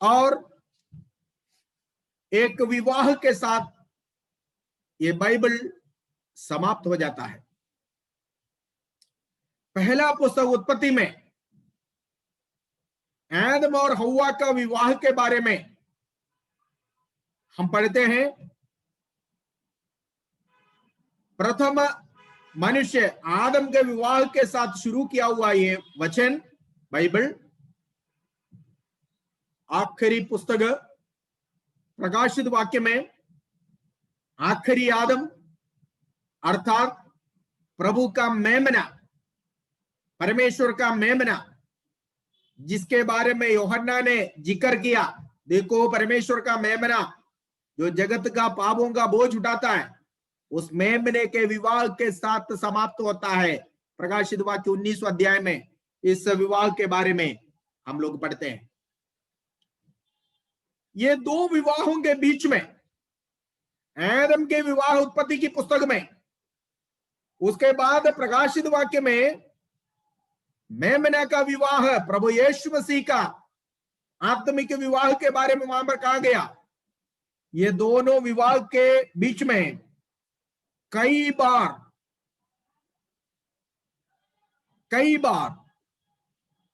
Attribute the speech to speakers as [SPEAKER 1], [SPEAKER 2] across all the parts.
[SPEAKER 1] और एक विवाह के साथ ये बाइबल समाप्त हो जाता है। पहला पुस्तक उत्पत्ति में आदम और हव्वा का विवाह के बारे में हम पढ़ते हैं। प्रथम मनुष्य आदम के विवाह के साथ शुरू किया हुआ ये वचन बाइबल आखिरी पुस्तक प्रकाशित वाक्य में आखिरी आदम अर्थात प्रभु का मेमना, परमेश्वर का मेमना, जिसके बारे में यूहन्ना ने जिक्र किया, देखो परमेश्वर का मेमना जो जगत का पापों का बोझ उठाता है, उस मेमने के विवाह के साथ समाप्त होता है। प्रकाशित वाक्य 19 अध्याय में इस विवाह के बारे में हम लोग पढ़ते हैं। ये दो विवाहों के बीच में आदम के विवाह उत्पत्ति की पुस्तक में, उसके बाद प्रकाशित वाक्य में मेमना का विवाह, प्रभु यीशु मसीह का आत्मिक विवाह के बारे में वहां पर कहा गया। ये दोनों विवाह के बीच में कई बार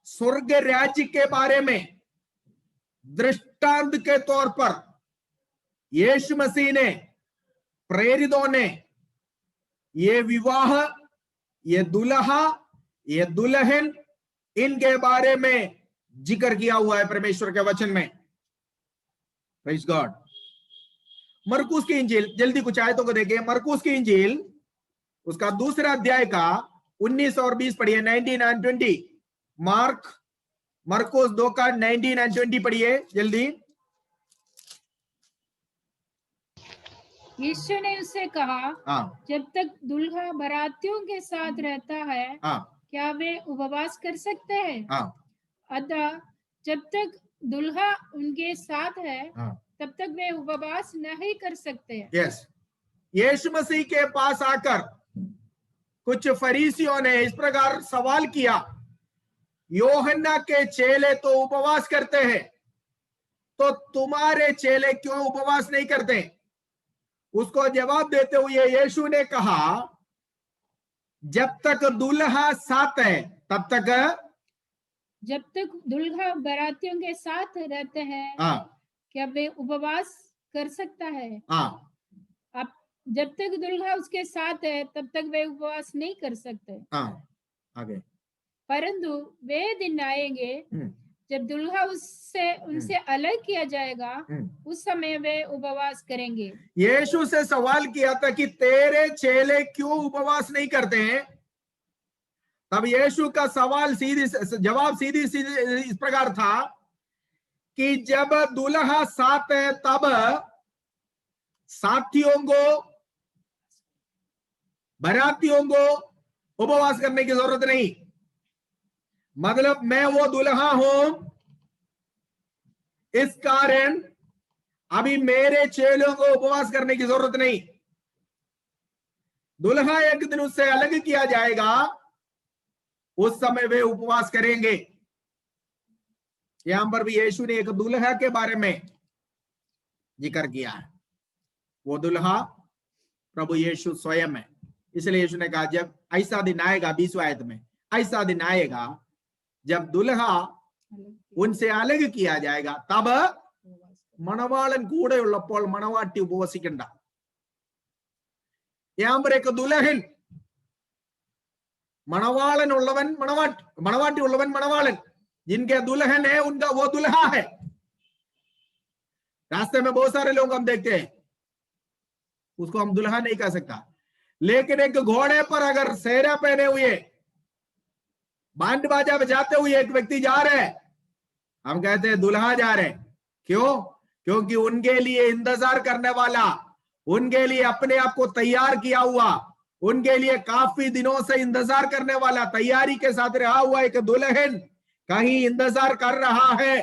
[SPEAKER 1] स्वर्ग राज्य के बारे में दृष्टांत के तौर पर यीशु मसीह ने, प्रेरितों ने ये विवाह, ये दुल्हा, ये दुल्हन, इनके बारे में जिक्र किया हुआ है परमेश्वर के वचन में। Praise God. मरकुस की इंजील, जल्दी कुछ आयतों को देखें। मरकुस की इंजील उसका दूसरा अध्याय का 19 और 20 पढ़िए, 19 और 20। मरकुस 2 का 19 और 20 पढ़िए जल्दी।
[SPEAKER 2] यीशु ने उससे कहा, जब तक दुल्हा बारातियों के साथ रहता है, क्या वे उपवास कर सकते हैं? अतः जब तक दुल्हा उनके साथ है, तब तक वे उपवास नहीं कर सकते।
[SPEAKER 1] यस, यीशु मसीह के पास आकर कुछ फरीसियों ने इस प्रकार सवाल किया, यूहन्ना के चेले तो उपवास करते हैं, तो तुम्हारे चेले क्यों उपवास नहीं करते? उसको जवाब देते हुए यीशु ने कहा, जब तक दुल्हा साथ है तब तक,
[SPEAKER 2] जब तक दुल्हा बारातियों के साथ रहते हैं, क्या वे उपवास कर सकता है? अब जब तक दुल्हा उसके साथ है तब तक वे उपवास नहीं कर सकते।
[SPEAKER 1] आगे।
[SPEAKER 2] परंतु वे दिन आएंगे जब दुल्हा उनसे अलग किया जाएगा, उस समय वे उपवास करेंगे।
[SPEAKER 1] यीशु से सवाल किया था कि तेरे चेले क्यों उपवास नहीं करते हैं? तब यीशु का जवाब सीधी इस प्रकार था कि जब दुल्हा साथ है तब साथियों को, बारातियों को उपवास करने की जरूरत नहीं। मतलब मैं वो दुल्हा हूं, इस कारण अभी मेरे चेलों को उपवास करने की जरूरत नहीं। दुल्हा एक दिन उससे अलग किया जाएगा, उस समय वे उपवास करेंगे। यहां पर भी यीशु ने एक दुल्हा के बारे में जिक्र किया है। वो दुल्हा प्रभु यीशु स्वयं है। इसलिए यीशु ने कहा, जब ऐसा दिन आएगा, 20वां आयत में, ऐसा दिन आएगा जब दुल्हा उनसे अलग किया जाएगा, तब मणवालन कूड़े उल्लप्पोल मणवाटी उपवसिकണ്ട। यहां पर एक दुल्हन, मणवालन उल्लवन मणवाटी उल्लवन मणवालन, जिनके दुल्हन है उनका वो दुल्हा है। रास्ते में बहुत सारे लोग हम देखते हैं, उसको हम दुल्हा नहीं कह सकता, लेकिन एक घोड़े पर अगर सेहरा पहने हुए, बैंड बाजा बजाते हुए एक व्यक्ति जा रहे हैं, हम कहते हैं दुल्हा जा रहे हैं। क्यों? क्योंकि उनके लिए इंतजार करने वाला, उनके लिए अपने आप को तैयार किया हुआ, उनके लिए काफी दिनों से इंतजार करने वाला, तैयारी के साथ रहा हुआ एक दुल्हन कहीं इंतजार कर रहा है।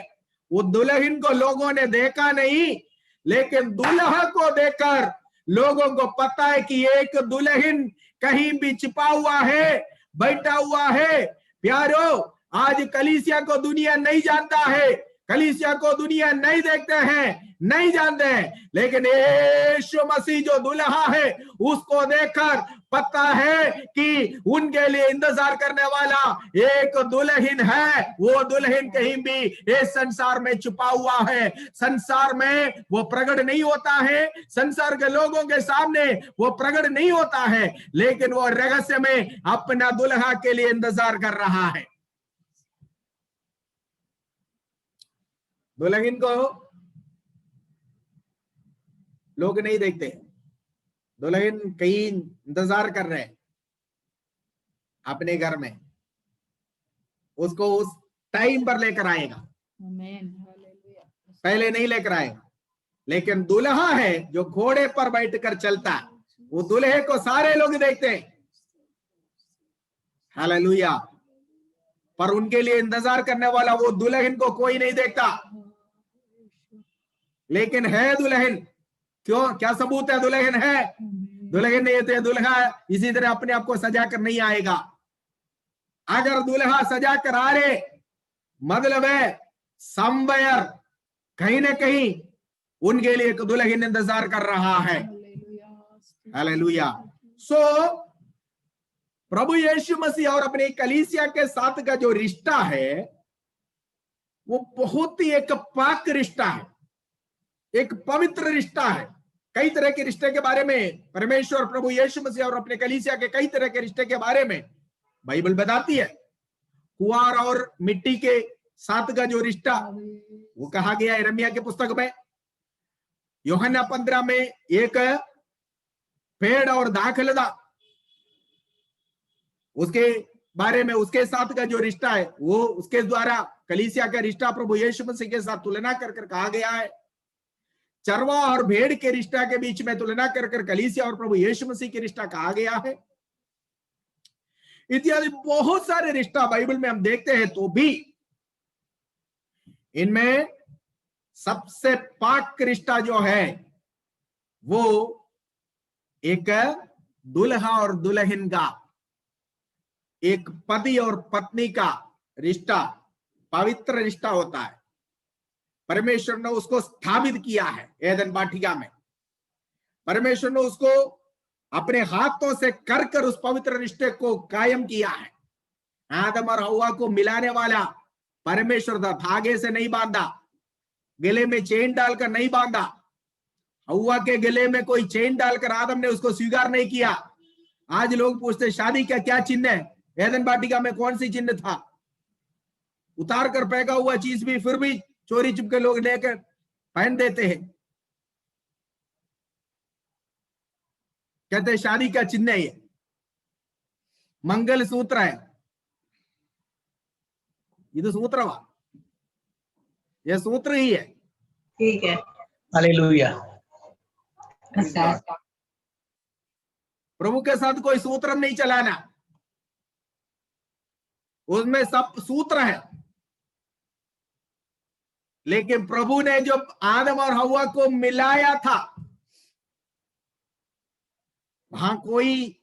[SPEAKER 1] वो दुल्हन को लोगों ने देखा नहीं, लेकिन दुल्हा को देखकर लोगों को पता है कि एक दुल्हन कहीं भी छिपा हुआ है, बैठा हुआ है। प्यारो, आज कलीसिया को दुनिया नहीं जानता है, कलीसिया को दुनिया नहीं देखते हैं, नहीं जानते हैं, लेकिन यीशु मसीह जो दुल्हा है उसको देखकर पता है कि उनके लिए इंतजार करने वाला एक दुल्हन है। वो दुल्हन कहीं भी इस संसार में छुपा हुआ है। संसार में वो प्रकट नहीं होता है, संसार के लोगों के सामने वो प्रकट नहीं होता है, लेकिन वो रहस्य में अपना दुल्हा के लिए इंतजार कर रहा है। दुल्हन को लोग नहीं देखते, दुल्हन कहीं इंतजार कर रहे हैं अपने घर में, उसको उस टाइम पर लेकर आएगा, पहले नहीं लेकर आएगा। लेकिन दुल्हा है जो घोड़े पर बैठकर चलता है, वो दुल्हे को सारे लोग देखते हैं, हालेलुया। पर उनके लिए इंतजार करने वाला वो दुल्हन को कोई नहीं देखता, लेकिन है दुल्हन। क्यों? क्या सबूत है? दुल्हन है। दुल्हन नहीं है, दुल्हा इसी तरह अपने आप को सजा कर नहीं आएगा। अगर दुल्हा सजा कर आ रहे, मतलब है समवेयर, कहीं ना कहीं उनके लिए एक दुल्हन इंतजार कर रहा है, हालेलुया। सो प्रभु यीशु मसीह और अपने कलीसिया के साथ का जो रिश्ता है वो बहुत ही एक पाक रिश्ता है, एक पवित्र रिश्ता है। कई तरह के रिश्ते के बारे में परमेश्वर प्रभु यीशु मसीह और अपने कलीसिया के कई तरह के रिश्ते के बारे में बाइबल बताती है। कुआर और मिट्टी के साथ का जो रिश्ता वो कहा गया यिर्मयाह की पुस्तक में। यूहन्ना 15 में एक पेड़ और दाखलता, उसके बारे में, उसके साथ का जो रिश्ता है वो उसके द्वारा कलीसिया का रिश्ता प्रभु यीशु मसीह के साथ तुलना कर कहा गया है। चरवा और भेड़ के रिश्ता के बीच में तुलना कर कलीसिया और प्रभु यीशु मसीह के रिश्ता कहा गया है। इत्यादि बहुत सारे रिश्ता बाइबल में हम देखते हैं, तो भी इनमें सबसे पाक रिश्ता जो है वो एक दुल्हा और दुल्हन का, एक पति और पत्नी का रिश्ता, पवित्र रिश्ता होता है। परमेश्वर ने उसको स्थापित किया है एदन वाटिका में। परमेश्वर ने उसको अपने हाथों से कर उस पवित्र रिश्ते को कायम किया है। आदम और हव्वा को मिलाने वाला परमेश्वर था, धागे से नहीं बांधा, गले में चेन डालकर नहीं बांधा। हव्वा के गले में कोई चेन डालकर आदम ने उसको स्वीकार नहीं किया। आज लोग पूछते शादी का क्या चिन्ह है? एदन वाटिका में कौन सी चिन्ह था? उतार कर फेंका हुआ चीज भी फिर भी चोरी चुपके लोग लेकर पहन देते हैं, कहते हैं शादी का चिन्ह है, ये मंगल सूत्र है। ये तो सूत्र हुआ, ये सूत्र ही है।
[SPEAKER 3] ठीक है, हालेलुया।
[SPEAKER 1] प्रभु के साथ कोई सूत्र नहीं चलाना, उसमें सब सूत्र है। लेकिन प्रभु ने जो आदम और हव्वा को मिलाया था, वहां कोई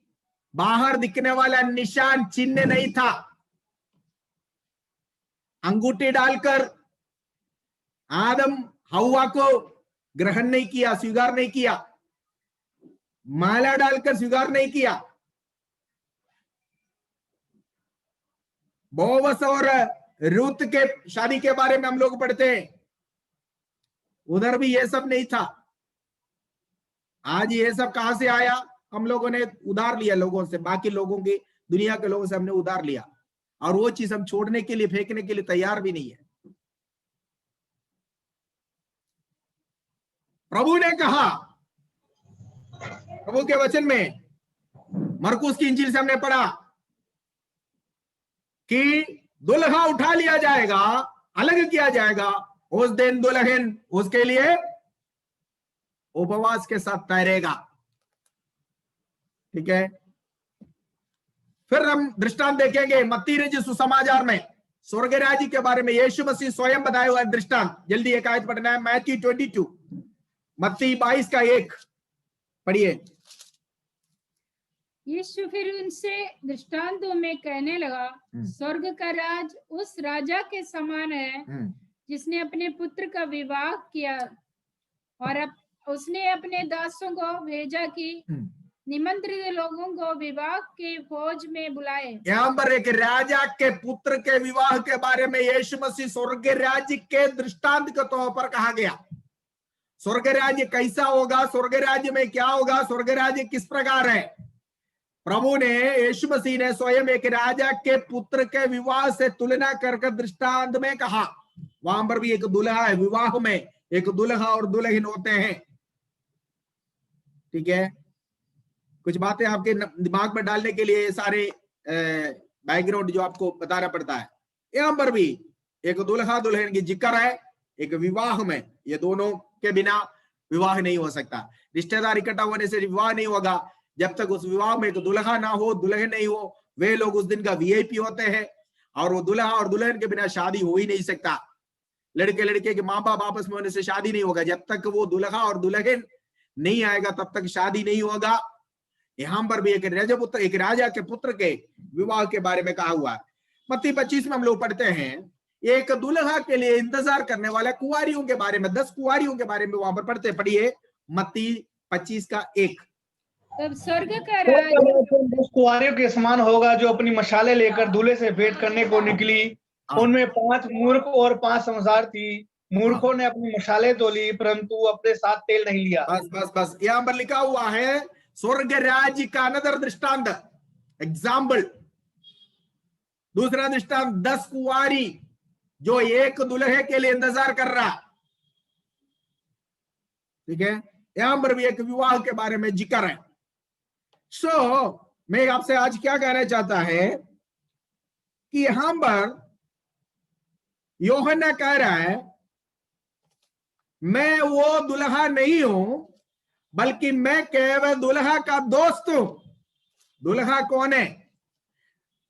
[SPEAKER 1] बाहर दिखने वाला निशान चिन्ह नहीं था। अंगूठी डालकर आदम हव्वा को ग्रहण नहीं किया, स्वीकार नहीं किया, माला डालकर स्वीकार नहीं किया। बोवस और रूत के शादी के बारे में हम लोग पढ़ते हैं, उधर भी ये सब नहीं था। आज ये सब कहां से आया? हम लोगों ने उधार लिया लोगों से, बाकी लोगों के, दुनिया के लोगों से हमने उधार लिया, और वो चीज हम छोड़ने के लिए, फेंकने के लिए तैयार भी नहीं है। प्रभु ने कहा, प्रभु के वचन में मरकुस की इंजील से हमने पढ़ा कि दुल्हा उठा लिया जाएगा, अलग किया जाएगा। उस दिन दुल्हन उसके लिए उपवास के साथ तैरेगा। ठीक है, फिर हम दृष्टांत देखेंगे मत्ती रचित सुसमाचार में स्वर्ग राज्य के बारे में। यीशु मसीह स्वयं बताया हुआ दृष्टांत, जल्दी एक आयत पढ़ना है, मैथ्यू 22, मत्ती 22 का 1 पढ़िए।
[SPEAKER 2] यीशु फिर उनसे दृष्टांतों में कहने लगा, स्वर्ग का राज उस राजा के समान है जिसने अपने पुत्र का विवाह किया और उसने अपने दासों को भेजा कि निमंत्रित लोगों को विवाह के भोज में बुलाए।
[SPEAKER 1] यहाँ पर एक राजा के पुत्र के विवाह के बारे में यीशु मसीह स्वर्ग राज्य के दृष्टांत के तौर पर कहा गया। स्वर्ग राज्य कैसा होगा, स्वर्ग राज्य में क्या होगा, स्वर्ग राज्य किस प्रकार है। प्रभु ने, यीशु मसीह ने स्वयं एक राजा के पुत्र के विवाह से तुलना करके दृष्टांत में कहा। वहां पर भी एक दुल्हा है, विवाह में एक दुल्हा और दुल्हन होते हैं। ठीक है, कुछ बातें आपके दिमाग में डालने के लिए सारे बैकग्राउंड जो आपको बताना पड़ता है। यहां पर भी एक दुल्हा दुल्हन की जिक्र है, एक विवाह में। ये दोनों के बिना विवाह नहीं हो सकता। रिश्तेदार इकट्ठा होने से विवाह नहीं होगा जब तक उस विवाह में एक दुल्हा ना हो, दुल्हन नहीं हो। वे लोग उस दिन का वीआईपी होते हैं और वो दुल्हा और दुल्हन के बिना शादी हो ही नहीं सकता। लड़के लड़के के माँ बाप आपस में होने से शादी नहीं होगा। जब तक वो दुल्हा और दुल्हन नहीं आएगा तब तक शादी नहीं होगा। यहां पर भी एक राजा के पुत्र के विवाह के बारे में कहा हुआ है। मत्ती 25 में हम लोग पढ़ते हैं, एक दुल्हा के लिए इंतजार करने वाले कुंवारियों के बारे में, 10 कुंवारियों के बारे में वहां पर पढ़ते। पढ़िए मत्ती 25 का 1।
[SPEAKER 2] तब स्वर्ग का राज्य
[SPEAKER 3] 10 कुंवारियों के समान होगा जो अपनी मशाले लेकर दूल्हे से भेंट करने को निकली। उनमें 5 मूर्ख और 5 समझदार थी। मूर्खों ने अपनी मशाले तो ली परंतु अपने साथ तेल नहीं लिया।
[SPEAKER 1] बस यहाँ पर लिखा हुआ है स्वर्ग राज्य का अनदर दृष्टांत, एग्जाम्पल। दूसरा दृष्टांत 10 कुंवारी जो एक दुल्हे के लिए इंतजार कर रहा। ठीक है, यहां पर भी एक विवाह के बारे में जिक्र है। मैं आपसे आज क्या कहना चाहता है कि यहां पर यूहन्ना कह रहा है, मैं वो दुल्हा नहीं हूं बल्कि मैं केवल दुल्हा का दोस्त हूं। दुल्हा कौन है?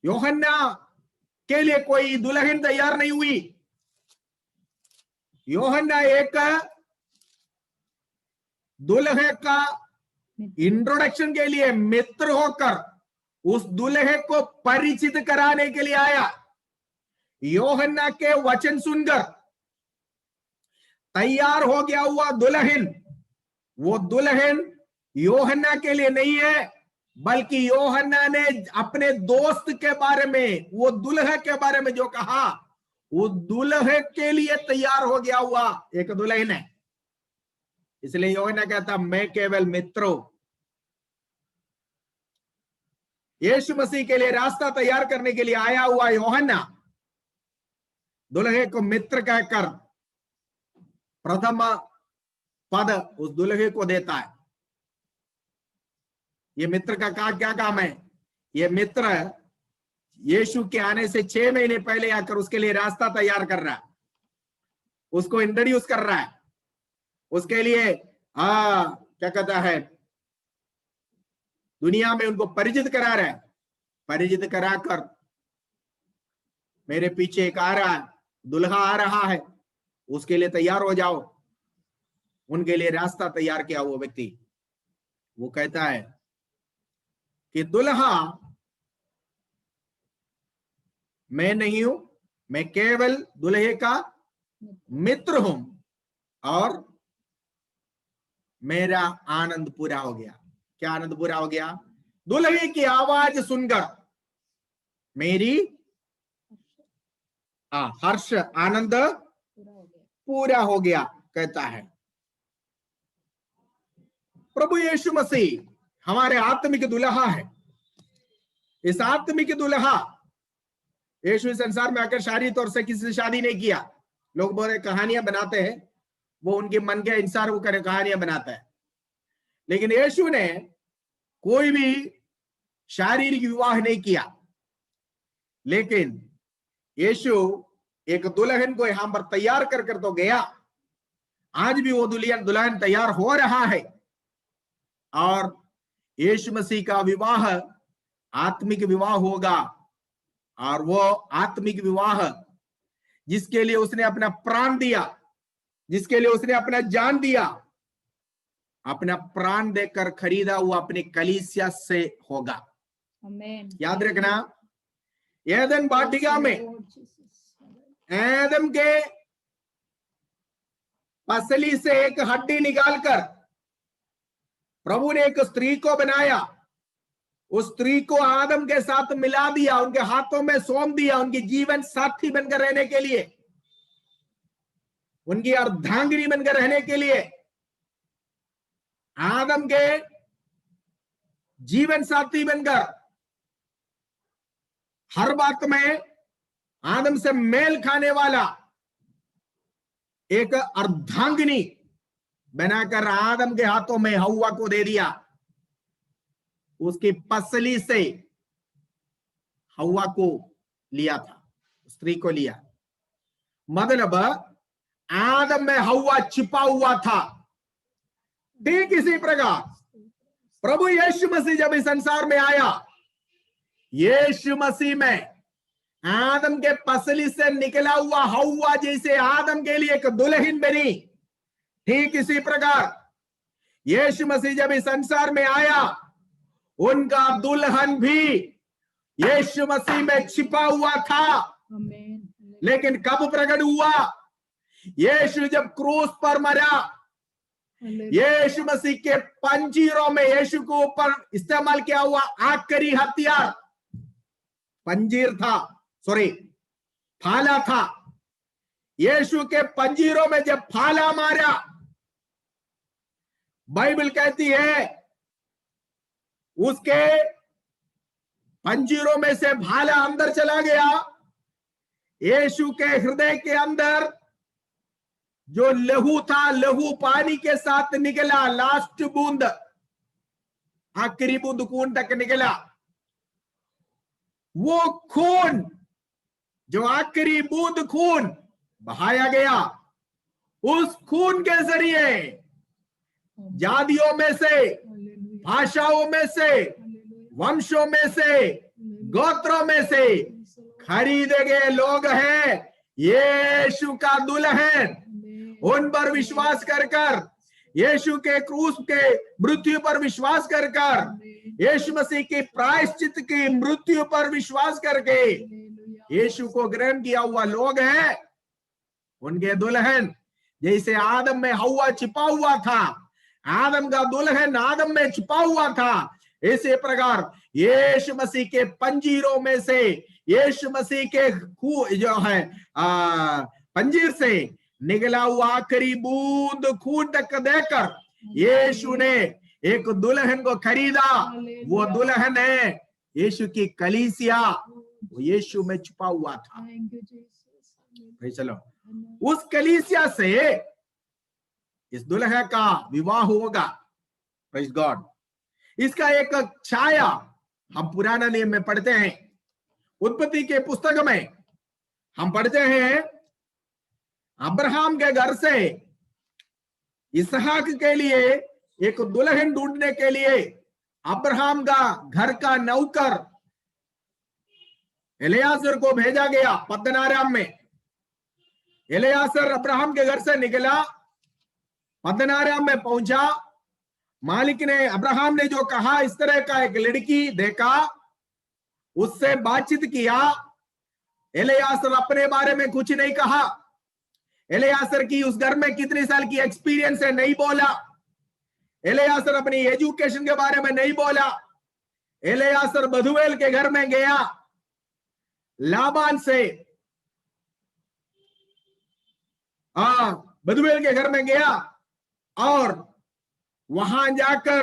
[SPEAKER 1] यूहन्ना के लिए कोई दुल्हन तैयार नहीं हुई। यूहन्ना एक दुल्हे का इंट्रोडक्शन के लिए मित्र होकर उस दुल्हे को परिचित कराने के लिए आया। यूहन्ना के वचन सुनकर तैयार हो गया हुआ दुल्हन, वो दुल्हन यूहन्ना के लिए नहीं है बल्कि यूहन्ना ने अपने दोस्त के बारे में, वो दुल्हे के बारे में जो कहा, वो दुल्हे के लिए तैयार हो गया हुआ एक दुल्हन है। इसलिए यूहन्ना कहता मैं केवल मित्र हूं। यीशु मसीह के लिए रास्ता तैयार करने के लिए आया हुआ यूहन्ना दुल्हे को मित्र कहकर प्रथम पद उस दुल्हे को देता है। ये मित्र का क्या काम है? ये मित्र यीशु के आने से 6 महीने पहले आकर उसके लिए रास्ता तैयार कर रहा है, उसको इंट्रोड्यूस कर रहा है, उसके लिए क्या कहता है, दुनिया में उनको परिचित करा रहा है। परिचित कराकर मेरे पीछे एक आ रहा है, दुल्हा आ रहा है, उसके लिए तैयार हो जाओ। उनके लिए रास्ता तैयार किया वो व्यक्ति, वो कहता है कि दुल्हा मैं नहीं हूं, मैं केवल दुल्हे का मित्र हूं और मेरा आनंद पूरा हो गया। क्या आनंद पूरा हो गया? दुल्हे की आवाज सुनकर मेरी हर्ष आनंद पूरा हो गया, कहता है प्रभु यीशु मसीह हमारे आत्मिक दुल्हा है। इस आत्मिक दुल्हा यीशु इस संसार में आकर शारीरिक तौर से किसी से शादी नहीं किया। लोग बहुत कहानियां बनाते हैं, वो उनके मन के अनुसार वो कहानियां बनाता है, लेकिन यीशु ने कोई भी शारीरिक विवाह नहीं किया। लेकिन यीशु एक दुल्हन को यहां पर तैयार कर तो गया। आज भी वो दुल्हन तैयार हो रहा है और यीशु मसीह का विवाह आत्मिक विवाह होगा। और वो आत्मिक विवाह जिसके लिए उसने अपना प्राण दिया, जिसके लिए उसने अपना जान दिया, अपना प्राण देकर खरीदा हुआ अपनी कलीसिया से होगा।
[SPEAKER 2] आमीन।
[SPEAKER 1] याद रखना, एदन वाटिका में एदम के पसली से एक हड्डी निकालकर प्रभु ने एक स्त्री को बनाया, उस स्त्री को आदम के साथ मिला दिया, उनके हाथों में सौंप दिया, उनकी जीवन साथी बनकर रहने के लिए, उनकी अर्धांगिनी बनकर रहने के लिए। आदम के जीवन साथी बनकर हर बात में आदम से मेल खाने वाला एक अर्धांगिनी बनाकर आदम के हाथों में हव्वा को दे दिया। उसकी पसली से हव्वा को लिया था, स्त्री को लिया। मतलब आदम में हव्वा छिपा हुआ था। ठीक इसी प्रकार प्रभु यीशु मसीह जब इस संसार में आया, यीशु मसीह में आदम के पसली से निकला हुआ हव्वा जैसे आदम के लिए एक दुल्हन बनी, ठीक इसी प्रकार यीशु मसीह जब इस संसार में आया, उनका दुल्हन भी यीशु मसीह में छिपा हुआ था। लेकिन कब प्रकट हुआ? यीशु जब क्रूस पर मरा, यीशु मसीह के पंजीरों में यीशु को ऊपर इस्तेमाल किया हुआ आखिरी हथियार पंजीर था, सॉरी फाला था। यीशु के पंजीरों में जब फाला मारा, बाइबल कहती है उसके पंजीरों में से भाला अंदर चला गया। यीशु के हृदय के अंदर जो लहू था, लहू पानी के साथ निकला, लास्ट बूंद, आखिरी बूंद खून तक निकला। वो खून, जो आखिरी बूंद खून बहाया गया, उस खून के जरिए जातियों में से, भाषाओं में से, वंशों में से, गोत्रों में से खरीदे गए लोग हैं यीशु का दुल्हन। उन पर विश्वास कर कर, यीशु के क्रूस के मृत्यु पर विश्वास कर कर, यीशु मसीह की प्रायश्चित की मृत्यु पर विश्वास करके यीशु को ग्रहण किया हुआ लोग हैं उनके दुल्हन। जैसे आदम में हव्वा छिपा हुआ था, आदम का दुल्हन आदम में छिपा हुआ था, इसी प्रकार यीशु मसीह के पंजीरों में से, यीशु मसीह के जो है पंजीर से निकला हुआ आखिरी बूंद खून तक देकर यीशु ने एक दुल्हन को खरीदा। वो दुल्हन है यीशु की कलीसिया, वो यीशु में छुपा हुआ था। चलो, उस कलीसिया से इस दुल्हन का विवाह होगा। Praise God. इसका एक छाया हम पुराना नियम में पढ़ते हैं, उत्पत्ति के पुस्तक में हम पढ़ते हैं, अब्राहम के घर से इसहाक के लिए एक दुल्हन ढूंढने के लिए अब्राहम का घर का नौकर एलियाजर को भेजा गया पद्दनाराम में। एलियाजर अब्राहम के घर से निकला, पद्दनाराम में पहुंचा। मालिक ने, अब्राहम ने जो कहा, इस तरह का एक लड़की देखा, उससे बातचीत किया। एलियाजर अपने बारे में कुछ नहीं कहा, एलियाजर की उस घर में कितने साल की एक्सपीरियंस है नहीं बोला, एलियाजर अपनी एजुकेशन के बारे में नहीं बोला। एलियाजर बधुएल के घर में गया, लाबान से बधुएल के घर में गया और वहां जाकर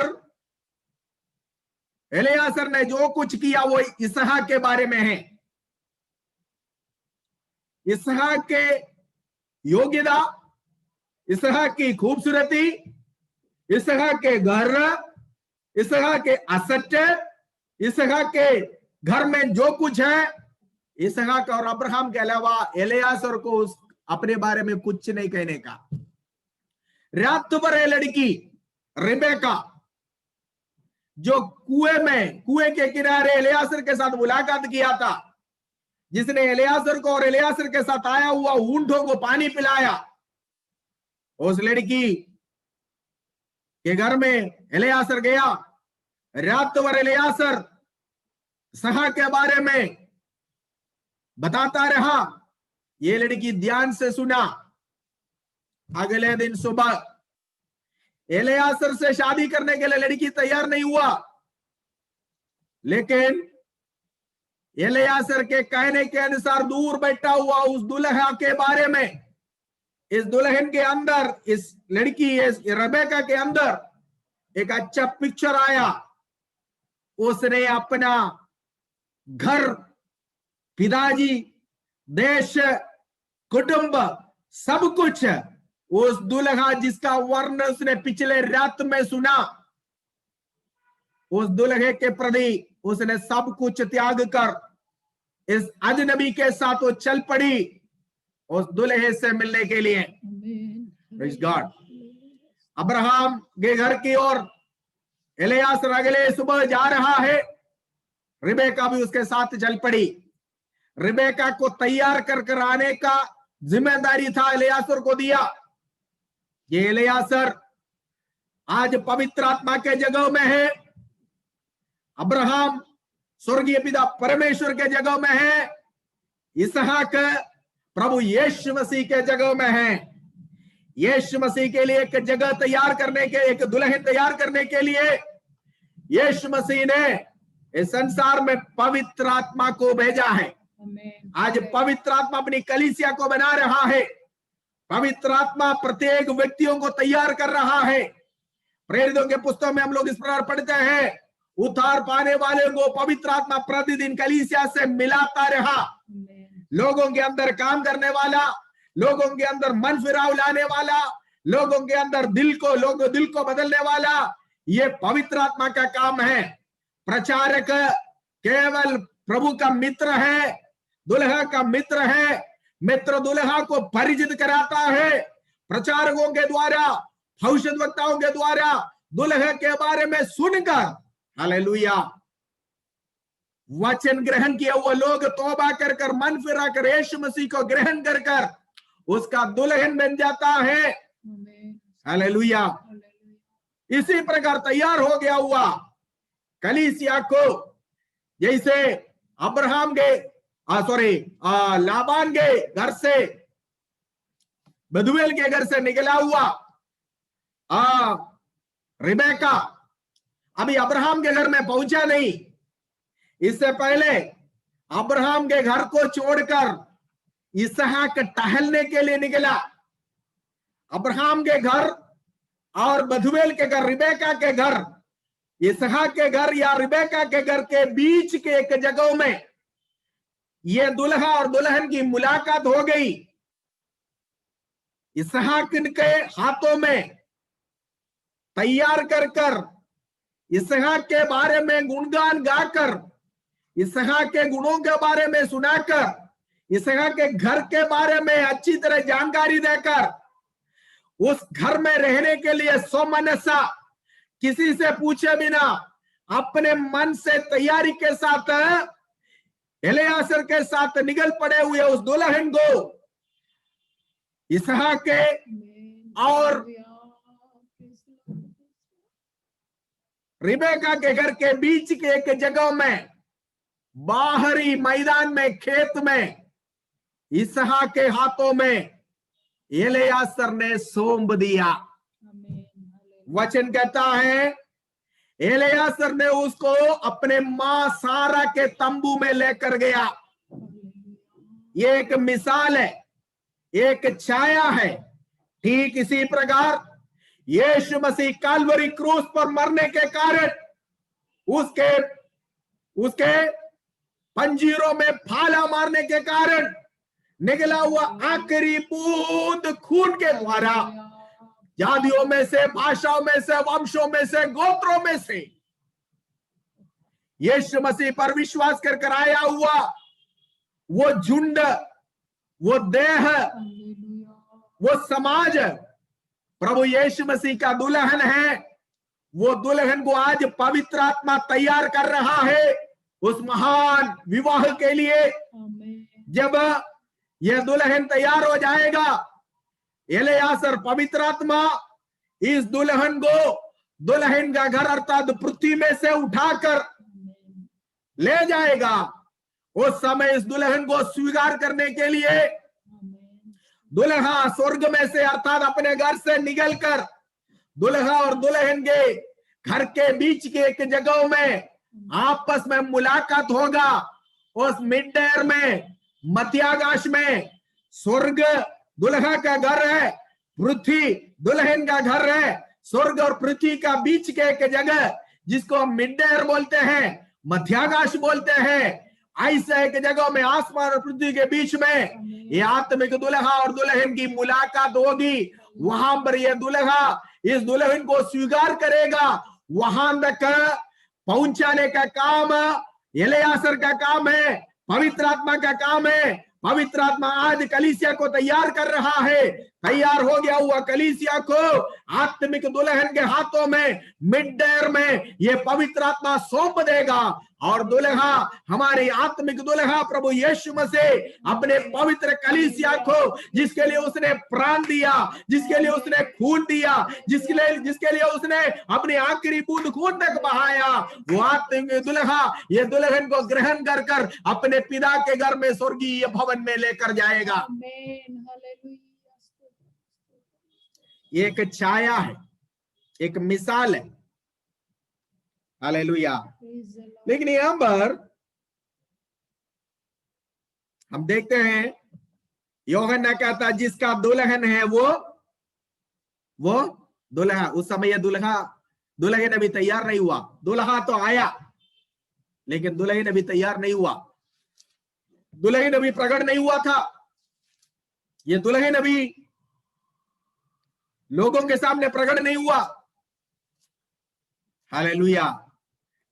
[SPEAKER 1] एलियाजर ने जो कुछ किया वो इसहाक के बारे में है। इसहाक के योग्यता, इसहाक की खूबसूरती, इसहाक के घर, इसहाक के असट, इसहाक के घर में जो कुछ है, इसहाक और अब्राहम के अलावा एलियाजर को अपने बारे में कुछ नहीं कहने का। रात भर ये लड़की रिबेका जो कुएं के किनारे एलियाजर के साथ मुलाकात किया था, जिसने एलियाजर को और एलियाजर के साथ आया हुआ ऊंटों को पानी पिलाया, उस लड़की के घर में एलियाजर गया। रात भर एलियाजर इसहाक के बारे में बताता रहा। ये लड़की ध्यान से सुना। अगले दिन सुबह एलियासर से शादी करने के लिए लड़की तैयार नहीं हुआ, लेकिन एलियासर के कहने के अनुसार दूर बैठा हुआ उस दुल्हा के बारे में, इस दुल्हन के अंदर, इस लड़की इस रेबेका के अंदर एक अच्छा पिक्चर आया। उसने अपना घर, पिताजी, देश, कुटुंब, सब कुछ, उस दुल्हा जिसका वर्ण उसने पिछले रात में सुना, उस दुल्हे के प्रति उसने सब कुछ त्याग कर इस अजनबी के साथ वो चल पड़ी उस दुल्हे से मिलने के लिए। Praise God. अब्राहम के घर की ओर एलियासर अगले सुबह जा रहा है, रिबेका भी उसके साथ चल पड़ी। रिबेका को तैयार कर आने का जिम्मेदारी था एलियासर को दिया। ये एलियासर आज पवित्र आत्मा के जगह में है, अब्राहम स्वर्गीय पिता परमेश्वर के जगह में है, इसहाक प्रभु यीशु मसीह के जगह में है। यीशु मसीह के लिए एक जगह तैयार करने के, एक दुल्हन तैयार करने के लिए यीशु मसीह ने इस संसार में पवित्र आत्मा को भेजा है। आज पवित्र आत्मा अपनी कलीसिया को बना रहा है। पवित्र आत्मा प्रत्येक व्यक्तियों को तैयार कर रहा है। प्रेरितों के पुस्तक में हम लोग इस प्रकार पढ़ते हैं, उद्धार पाने वाले को पवित्र आत्मा प्रतिदिन कलीसिया से मिलाता रहा। लोगों के अंदर काम करने वाला, लोगों के अंदर मन फिराव लाने वाला, लोगों के अंदर दिल को बदलने वाला, ये पवित्र आत्मा का काम है। प्रचारक केवल प्रभु का मित्र है, दुल्हा का मित्र है। मित्र दुल्हा को परिचित कराता है। प्रचारकों के द्वारा, भविष्यद्वक्ताओं के द्वारा दुल्हे के बारे में सुनकर, हालेलुया, वचन ग्रहण किया हुआ लोग तौबा कर मन फिरा कर यीशु मसीह को ग्रहण कर उसका दुल्हन बन जाता है। हालेलुया। इसी प्रकार तैयार हो गया हुआ कलीसिया को, जैसे अब्राहम के लाबान के घर से, बधुएल के घर से निकला हुआ रिबेका अभी अब्राहम के घर में पहुंचा नहीं। इससे पहले अब्राहम के घर को छोड़कर इसहाक टहलने के लिए निकला। अब्राहम के घर और बधुएल के घर, रिबेका के घर, इसहाक के घर या रिबेका के घर के बीच के एक जगह में ये दुल्हा और दुल्हन की मुलाकात हो गई। इसहाक के हाथों में तैयार कर इसहाक के बारे में गुणगान गाकर, इसहाक के गुणों के बारे में सुनाकर, इसहाक के घर के बारे में अच्छी तरह जानकारी देकर, उस घर में रहने के लिए सोमनसा, किसी से पूछे बिना अपने मन से तैयारी के साथ एलियासर के साथ निकल पड़े हुए उस दुल्हन को इसहाक के और रिबेका के घर के बीच के एक जगह में, बाहरी मैदान में, खेत में, इसहाक के हाथों में एलियासर ने सौंप दिया। वचन कहता है एलियासर ने उसको अपने मां सारा के तंबू में लेकर गया। ये एक मिसाल है, एक छाया है। ठीक इसी प्रकार यीशु मसीह काल्वरी क्रूस पर मरने के कारण उसके पंजीरों में फाला मारने के कारण निकला हुआ आखिरी बूंद खून के द्वारा जातियों में से, भाषाओं में से, वंशों में से, गोत्रों में से यीशु मसीह पर विश्वास कर आया हुआ वो झुंड, वो देह, वो समाज प्रभु यीशु मसीह का दुल्हन है। वो दुल्हन को आज पवित्र आत्मा तैयार कर रहा है उस महान विवाह के लिए। जब यह दुल्हन तैयार हो जाएगा, एलियासर पवित्र आत्मा इस दुल्हन को दुल्हन का घर अर्थात पृथ्वी में से उठाकर ले जाएगा। उस समय इस दुल्हन को स्वीकार करने के लिए दुल्हा स्वर्ग में से अर्थात अपने घर से निकलकर दुल्हा और दुल्हन के घर के बीच के एक जगह में आपस में मुलाकात होगा। उस मिड एयर में, मध्याकाश में। स्वर्ग दुल्हा का घर है, पृथ्वी दुल्हन का घर है। स्वर्ग और पृथ्वी का बीच के एक जगह जिसको हम मिड एयर बोलते हैं, मध्याकाश बोलते हैं, ऐसे एक जगह में आसमान और पृथ्वी के बीच में ये आत्मिक दुल्हा और दुल्हन की मुलाकात होगी। वहां पर ये दुल्हा इस दुल्हन को स्वीकार करेगा। वहां तक पहुंचाने का काम एलियासर का काम है, पवित्र आत्मा का काम है। पवित्र आत्मा आज कलीसिया को तैयार कर रहा है। तैयार हो गया हुआ कलीसिया को आत्मिक दुल्हन के हाथों में मिड एयर में ये पवित्र आत्मा सौंप देगा। और दुल्हा, हमारे आत्मिक दुल्हा प्रभु यीशु मसीह अपने पवित्र कलीसिया को, जिसके लिए उसने प्राण दिया, जिसके लिए उसने खून दिया, जिसके लिए उसने अपनी आखिरी बूंद खून तक बहाया, वो आत्मिक दुल्हा ये दुल्हन को ग्रहण कर कर अपने पिता के घर में स्वर्गीय भवन में लेकर जाएगा। ये एक छाया है, एक मिसाल है। हालेलुया। लेकिन यहां पर हम देखते हैं यूहन्ना कहता जिसका दुल्हन है वो दुल्हा। उस समय यह दुल्हन अभी तैयार नहीं हुआ। दुल्हा तो आया लेकिन दुल्हन अभी तैयार नहीं हुआ। दुल्हन अभी प्रकट नहीं हुआ था। ये दुल्हन अभी लोगों के सामने प्रकट नहीं हुआ। हालेलुया।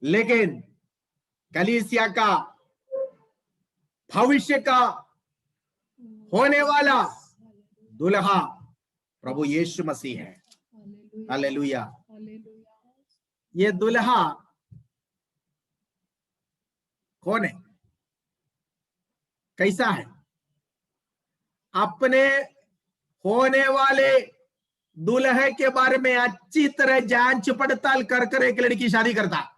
[SPEAKER 1] लेकिन कलीसिया का भविष्य का होने वाला दुल्हा प्रभु यीशु मसीह है। हालेलुया। ये दुल्हा कौन है? कैसा है? अपने होने वाले दुल्हे के बारे में अच्छी तरह जांच पड़ताल कर कर एक लड़की शादी करता।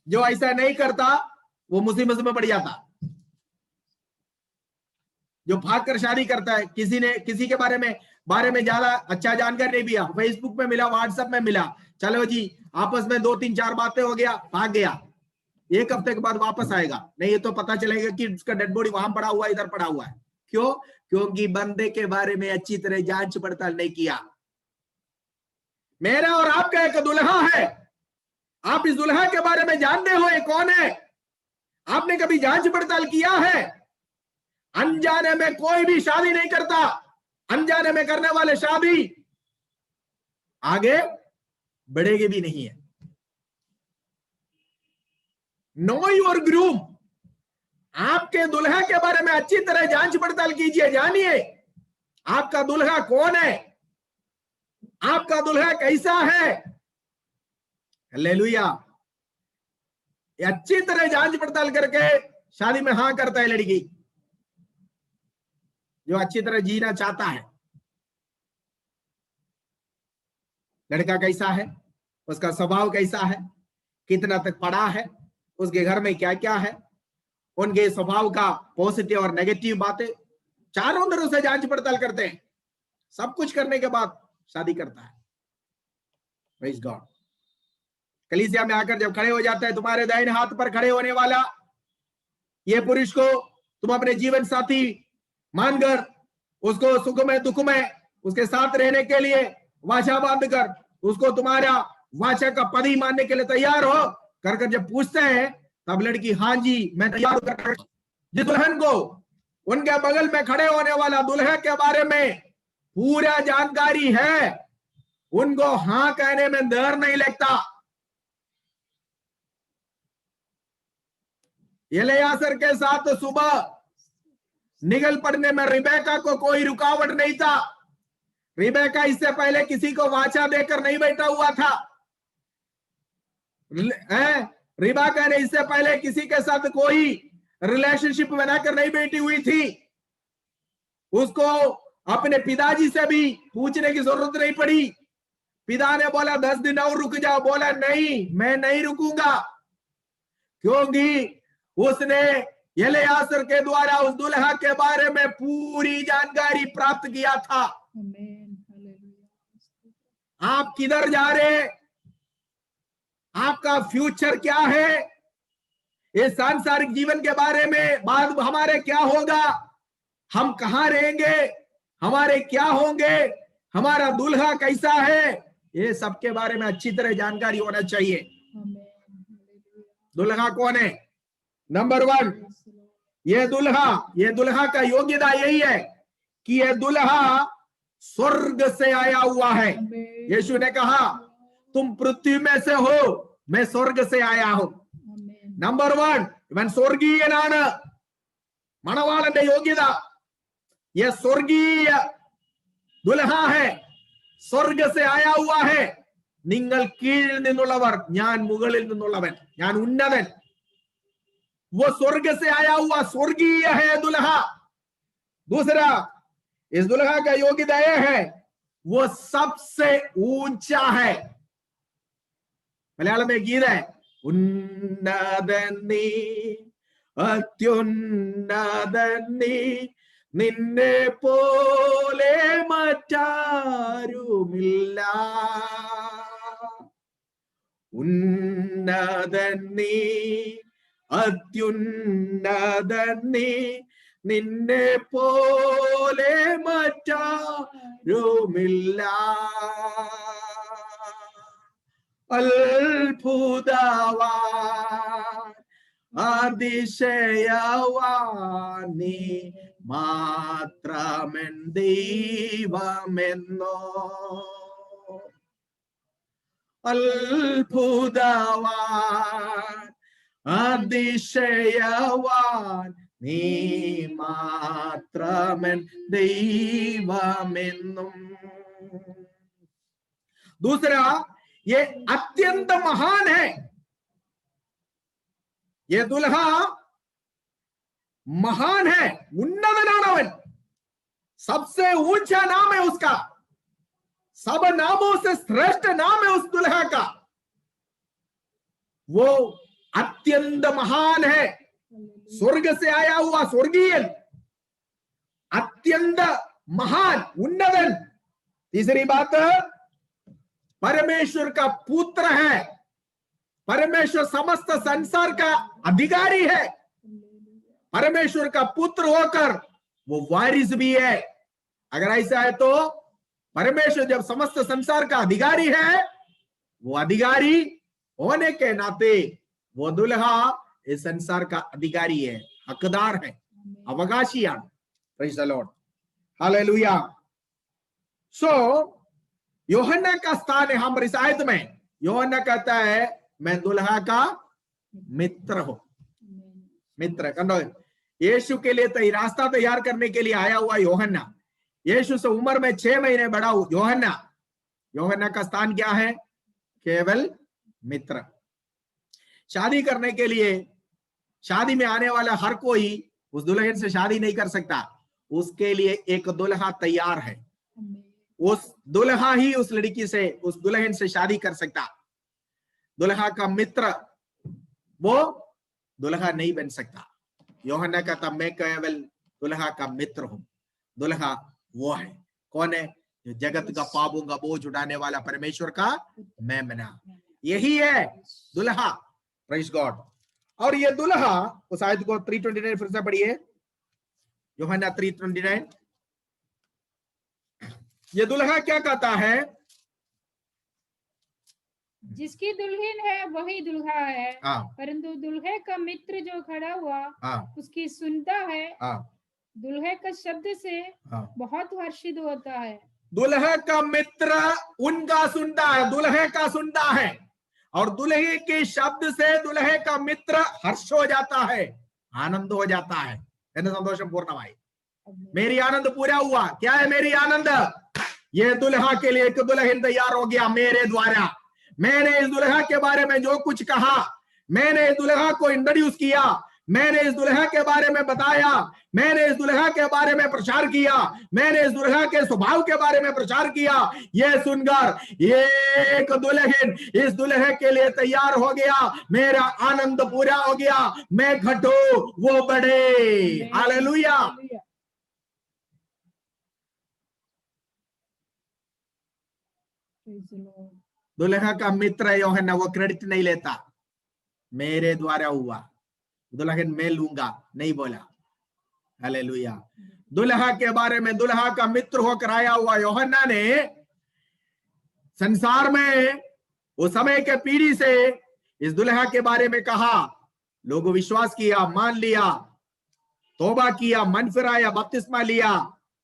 [SPEAKER 1] जो ऐसा नहीं करता वो मुसीबत में पड़ जाता। जो भागकर शादी करता है, किसी के बारे में ज्यादा अच्छा जानकारी नहीं दिया, फेसबुक में मिला, व्हाट्सएप में मिला, चलो जी आपस में 2-3-4 बातें हो गया, भाग गया। एक हफ्ते के बाद वापस आएगा, नहीं ये तो पता चलेगा कि उसका डेड बॉडी वहां पड़ा हुआ है, इधर पड़ा हुआ है। क्यों? क्योंकि बंदे के बारे में अच्छी तरह जांच पड़ताल नहीं किया। मेरा और आपका एक दुल्हा है। आप इस दुल्हा के बारे में जानते हो ये कौन है? आपने कभी जांच पड़ताल किया है? अनजाने में कोई भी शादी नहीं करता। अनजाने में करने वाले शादी आगे बढ़ेगी भी नहीं है। Know your groom. आपके दुल्हा के बारे में अच्छी तरह जांच पड़ताल कीजिए, जानिए आपका दुल्हा कौन है, आपका दुल्हा कैसा है। हालेलुया। अच्छी तरह जांच पड़ताल करके शादी में हां करता है लड़की, जो अच्छी तरह जीना चाहता है। लड़का कैसा है, उसका स्वभाव कैसा है, कितना तक पढ़ा है, उसके घर में क्या क्या है, उनके स्वभाव का पॉजिटिव और नेगेटिव बातें चारों तरह से जांच पड़ताल करते हैं। सब कुछ करने के बाद शादी करता है। Praise God. कलीसिया में आकर जब खड़े हो जाता है, तुम्हारे दाहिने हाथ पर खड़े होने वाला ये पुरुष को तुम अपने जीवन साथी मानकर उसको सुख में दुख में उसके साथ रहने के लिए वाचा बांधकर उसको तुम्हारा वाचा का पति मानने के लिए तैयार हो कर जब पूछते हैं, तब लड़की हाँ जी मैं तैयार हूं। जिस दुल्हन को उनके बगल में खड़े होने वाला दुल्हे के बारे में पूरा जानकारी है, उनको हाँ कहने में देर नहीं लगता। एलियासर के साथ सुबह निकल पड़ने में रिबेका को कोई रुकावट नहीं था। रिबेका इससे पहले किसी को वाचा देकर नहीं बैठा हुआ था। रिबेका ने इससे पहले किसी के साथ कोई रिलेशनशिप बनाकर नहीं बैठी हुई थी। उसको अपने पिताजी से भी पूछने की जरूरत नहीं पड़ी। पिता ने बोला 10 दिन और रुक जाओ, बोला नहीं मैं नहीं रुकूंगा, क्योंकि उसने एलियासर के द्वारा उस दुल्हा के बारे में पूरी जानकारी प्राप्त किया था। आप किधर जा रहे, आपका फ्यूचर क्या है, इस सांसारिक जीवन के बारे में बाद हमारे क्या होगा, हम कहां रहेंगे, हमारे क्या होंगे, हमारा दुल्हा कैसा है, ये सब के बारे में अच्छी तरह जानकारी होना चाहिए। दुल्हा कौन है? नंबर 1, ये दुल्हा का योग्यता यही है कि ये दुल्हा स्वर्ग से आया हुआ है। यीशु ने कहा तुम पृथ्वी में से हो, मैं स्वर्ग से आया हूं। नंबर 1, ഇവൻ സ്വർഗീയനാണ്, മണവാളന്റെ യോഗ്യത, ये स्वर्गीय दुल्हा है, स्वर्ग से आया हुआ है। നിങ്ങൾ കീഴിൽ നിന്നുള്ളവർ, ഞാൻ മുകളിൽ നിന്നുള്ളവൻ, ഞാൻ ഉന്നതൻ। वो स्वर्ग से आया हुआ स्वर्गीय है दुल्हा। दूसरा, इस दुल्हा का योग्यता यह है वो सबसे ऊंचा है। मलयालम में गीत है, ഉന്നതനീ അത്യുന്നതനീ നിന്നെ പോലെ മറ്റാരുമില്ല, ഉന്നതനീ അത്യുന്നതനീ നിന്നെ പോലെ മറ്റാരുമില്ല, അത്ഭുതവാൻ അതിശയവാൻ നീ മാത്രമെൻ ദൈവമെന്നോ, അത്ഭുതവാൻ അതിശയവാൻ നീ മാത്രമെൻ ദൈവമെന്നും। दूसरा, ये अत्यंत महान है। ये दुल्हा महान है, उन्नतनावन, सबसे ऊंचा नाम है उसका, सब नामों से श्रेष्ठ नाम है उस दुल्हा का। वो अत्यंत महान है, स्वर्ग से आया हुआ स्वर्गीय, अत्यंत महान, उन्नतन। तीसरी बात, परमेश्वर का पुत्र है, परमेश्वर समस्त संसार का अधिकारी है, परमेश्वर का पुत्र होकर वो वारिस भी है। अगर ऐसा है तो परमेश्वर जब समस्त संसार का अधिकारी है, वो अधिकारी होने के नाते वो दुल्हा इस संसार का अधिकारी है, हकदार है, अवकाशियान। Praise the Lord, hallelujah. So യോഹന്ന का स्थान है हम इस आयत में। യോഹന്ന कहता है मैं दुल्हा का मित्र हूं। मित्र, कहो यीशु के लिए तो रास्ता तैयार करने के लिए आया हुआ യോഹന്ന, यीशु से उम्र में 6 महीने बड़ा യോഹന്ന। യോഹन्न का स्थान क्या है? केवल मित्र। शादी करने के लिए, शादी में आने वाला हर कोई उस दुल्हन से शादी नहीं कर सकता, उसके लिए एक दुल्हा तैयार है। उस दुल्हा ही उस लड़की से, उस दुल्हन से शादी कर सकता। दुल्हा का मित्र वो दुल्हा नहीं बन सकता। യോഹന്ന कहता मैं केवल दुल्हा का मित्र हूं। दुल्हा वो है, कौन है? जो जगत का पापों का बोझ उठाने वाला परमेश्वर का मेमना, यही है दुल्हा। Praise God. और ये दुल्हा, उस आयत को 3:29 फिर से पढ़िए, യോഹന്ന 3:29। ये दुल्हा क्या कहता है?
[SPEAKER 2] जिसकी दुल्हन है वही दुल्हा है, परंतु दुल्हे का मित्र जो खड़ा हुआ उसकी सुनता है, दुल्हे का शब्द से बहुत हर्षित होता है।
[SPEAKER 1] दुल्हे का मित्र उनका सुनता है, दुल्हे का सुनता है, और दुल्हे के शब्द से दुल्हे का मित्र हर्ष हो जाता है, आनंद हो जाता है। संतोषम पूर्ण भाई, मेरी आनंद पूरा हुआ। क्या है मेरी आनंद? ये दुल्हा के लिए एक दुल्हन तैयार हो गया मेरे द्वारा। मैंने इस दुल्हा के बारे में जो कुछ कहा, मैंने इस दुल्हा को इंट्रोड्यूस किया, मैंने इस दुल्हा के बारे में बताया, मैंने इस दुल्हा के बारे में प्रचार किया, मैंने इस दुल्हा के स्वभाव के बारे में प्रचार किया। यह सुनकर एक दुल्हन इस दुल्हे के लिए तैयार हो गया। मेरा आनंद पूरा हो गया, मैं घटो वो बढ़े। हालेलुया। दुल्हा का मित्र यूहन्ना वो क्रेडिट नहीं लेता, मेरे द्वारा हुआ, दुल्हन मैं लूंगा नहीं बोला। हालेलुया। दुल्हा के बारे में, दुल्हा का मित्र होकर आया हुआ यूहन्ना ने संसार में उस समय के पीढ़ी से इस दुल्हा के बारे में कहा। लोगों विश्वास किया, मान लिया, तौबा किया, मन फिराया, बपतिस्मा लिया।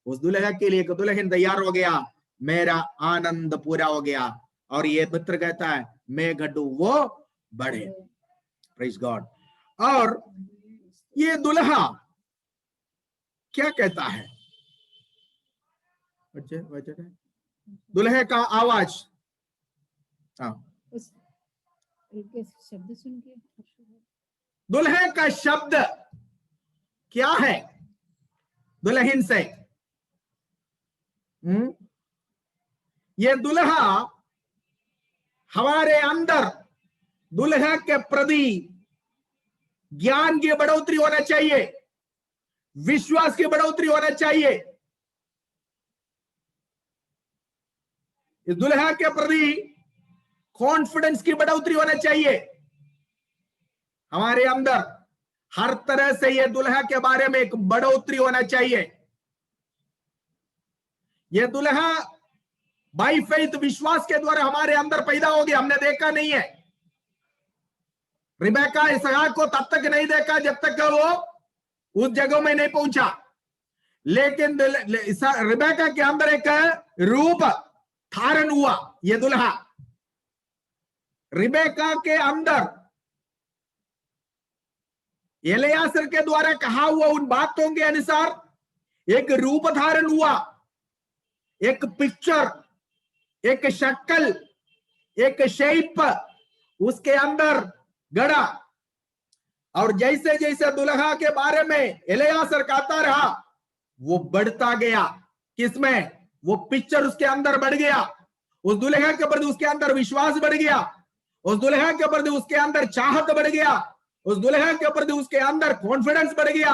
[SPEAKER 1] उस दुल्हा के लिए एक दुल्हन तैयार हो गया, मेरा आनंद पूरा हो गया। और ये मित्र कहता है मैं घटूं वो बढ़े। Praise God. और ये दुल्हा क्या कहता है? दुल्हे का आवाज,
[SPEAKER 2] शब्द सुन के,
[SPEAKER 1] दुल्हे का शब्द क्या है दुल्हन से? ये दुल्हा हमारे अंदर दुल्हा के प्रति ज्ञान की बढ़ोतरी होना चाहिए, विश्वास की बढ़ोतरी होना चाहिए। इस दुल्हा के प्रति कॉन्फिडेंस की बढ़ोतरी होना चाहिए हमारे अंदर। हर तरह से यह दुल्हा के बारे में एक बढ़ोतरी होना चाहिए। यह दुल्हा बाय फेथ, विश्वास के द्वारा हमारे अंदर पैदा हो गया। हमने देखा नहीं है। रिबेका इसहाक को तब तक नहीं देखा जब तक वो उस जगह में नहीं पहुंचा। लेकिन रिबेका के अंदर एक रूप धारण हुआ। यह दुल्हा रिबेका के अंदर एलियासर के द्वारा कहा हुआ उन बातों के अनुसार एक रूप धारण हुआ, एक पिक्चर, एक शक्ल, एक शेप उसके अंदर गड़ा। और जैसे जैसे दुल्हा के बारे में एलियासर कहता रहा, वो बढ़ता गया। किसमें? वो पिक्चर उसके अंदर बढ़ गया। उस दुल्हा के प्रति उसके अंदर विश्वास बढ़ गया। उस दुल्हा के प्रति उसके अंदर चाहत बढ़ गया। उस दुल्हा के प्रति उसके अंदर कॉन्फिडेंस बढ़ गया।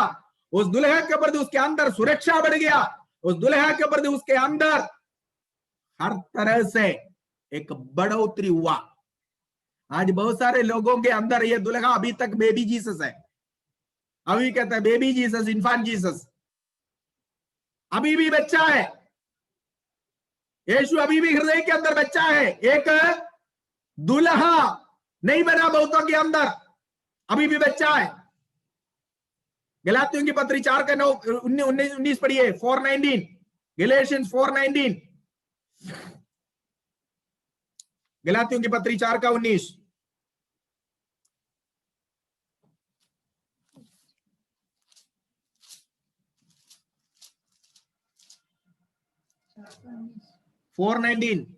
[SPEAKER 1] उस दुल्हा के प्रति उसके अंदर सुरक्षा बढ़ गया। उस दुल्हा के प्रति उसके अंदर हर तरह से एक बढ़ोतरी हुआ। आज बहुत सारे लोगों के अंदर ये दुल्हा अभी तक बेबी जीसस है। अभी कहता है बेबी जीसस, इन्फांट जीसस, अभी भी बच्चा है। यीशु अभी भी हृदय के अंदर बच्चा है। एक दुल्हा नहीं बना बहुतों के अंदर, अभी भी बच्चा है। गलातियों की पत्री 4 का 19 पढ़िए, 4:19, गैलेशियंस 4:19, गलातियों की पत्री 4 का 19।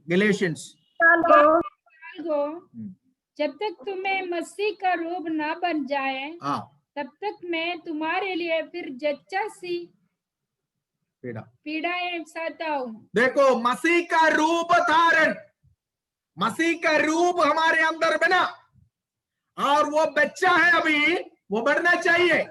[SPEAKER 1] गैलेशियंस।
[SPEAKER 2] जब तक तुम्हें मसीह का रूप ना बन जाए तब तक मैं तुम्हारे लिए फिर जच्चा सी पीड़ाएं सहता हूं। देखो,
[SPEAKER 1] मसीह का रूप धारण, मसीह का रूप हमारे अंदर बना और वो बच्चा है, अभी वो बढ़ना चाहिए।